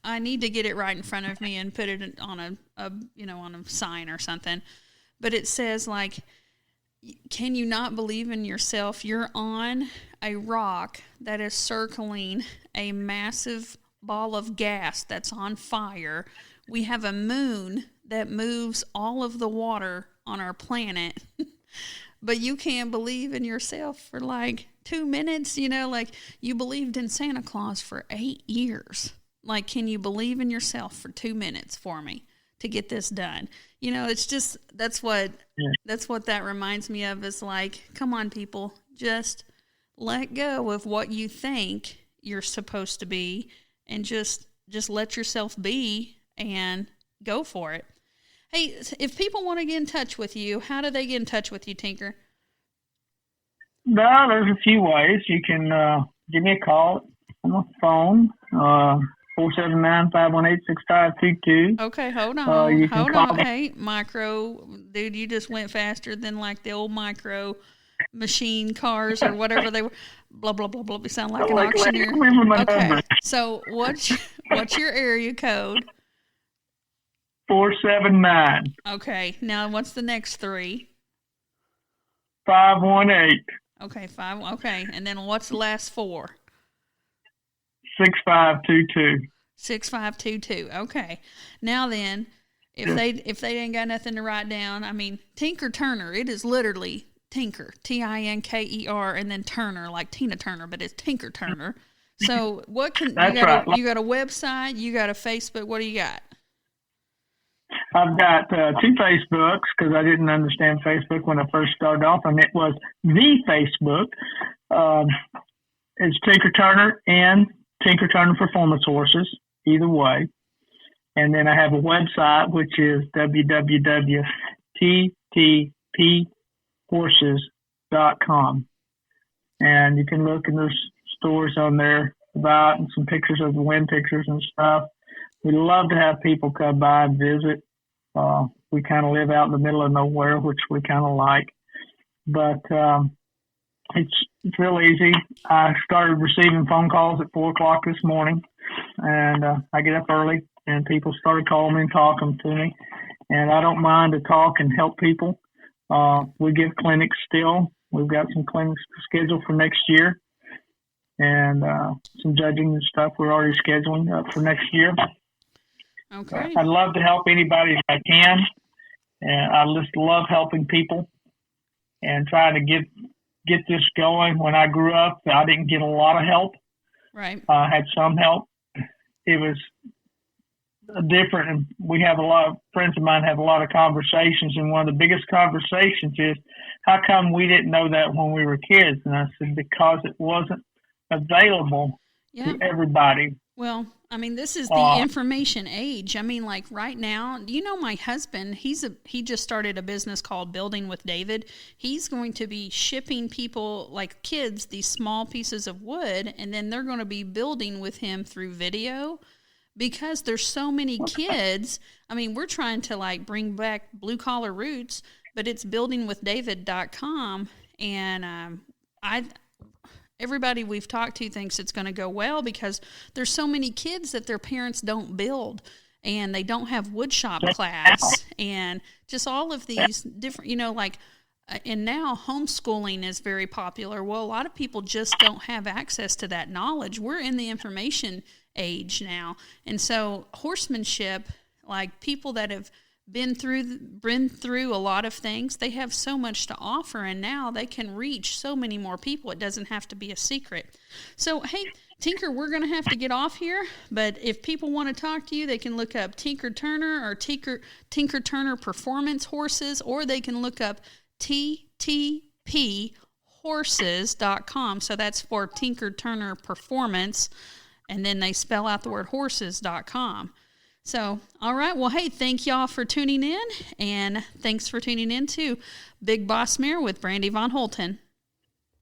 I need to get it right in front of me and put it on a on a sign or something. But it says, like, can you not believe in yourself? You're on a rock that is circling a massive ball of gas that's on fire. We have a moon that moves all of the water on our planet. But you can't believe in yourself for like 2 minutes, you know, like you believed in Santa Claus for 8 years. Like, can you believe in yourself for 2 minutes for me to get this done? You know, it's just, that's what that reminds me of, is like, come on, people, just let go of what you think you're supposed to be and just let yourself be and go for it. Hey, if people want to get in touch with you, how do they get in touch with you, Tinker? Well, there's a few ways. You can give me a call on the phone, 479-518-6522. Okay, hold on. Hold on. Hey, Micro, dude, you just went faster than like the old Micro machine cars or whatever they were. Blah, blah, blah, blah. You sound like an auctioneer. Okay, so what's your area code? 479. Okay, now what's the next 3? 518. Okay, 5. Okay, and then what's the last 4? 6522. 6522. Okay. Now then, if they ain't got nothing to write down, I mean, Tinker Turner, it is literally Tinker, Tinker, and then Turner, like Tina Turner, but it's Tinker Turner. So what can That's you got? right. You got a website? You got a Facebook? What do you got? I've got 2 Facebooks because I didn't understand Facebook when I first started off, and it was the Facebook. It's Tinker Turner and Tinker Turner Performance Horses, either way. And then I have a website, which is www.ttphorses.com. And you can look, and there's stories on there about, and some pictures of the wind pictures and stuff. We love to have people come by and visit. We kind of live out in the middle of nowhere, which we kind of like. But it's real easy. I started receiving phone calls at 4 o'clock this morning, and I get up early, and people started calling me and talking to me. And I don't mind to talk and help people. We give clinics still. We've got some clinics scheduled for next year, and some judging and stuff we're already scheduling up for next year. Okay. I'd love to help anybody if I can, and I just love helping people and trying to get this going. When I grew up, I didn't get a lot of help. Right. I had some help. It was different, and we have a lot of friends of mine have a lot of conversations, and one of the biggest conversations is, how come we didn't know that when we were kids? And I said, because it wasn't available to everybody. Well, I mean, this is the information age. I mean, like right now, you know, my husband, he just started a business called Building with David. He's going to be shipping people, like kids, these small pieces of wood, and then they're going to be building with him through video, because there's so many kids. I mean, we're trying to like bring back blue collar roots, but it's buildingwithdavid.com. And everybody we've talked to thinks it's going to go well, because there's so many kids that their parents don't build, and they don't have woodshop class, and just all of these different, you know, like, and now homeschooling is very popular. Well, a lot of people just don't have access to that knowledge. We're in the information age now. And so horsemanship, like people that have been through a lot of things, they have so much to offer, and now they can reach so many more people. It doesn't have to be a secret. So, hey, Tinker, we're going to have to get off here, but if people want to talk to you, they can look up Tinker Turner or Tinker Turner Performance Horses, or they can look up ttphorses.com. So that's for Tinker Turner Performance, and then they spell out the word horses.com. So, all right. Well, hey, thank y'all for tuning in, and thanks for tuning in to Big Boss Mare with Brandy Von Holten.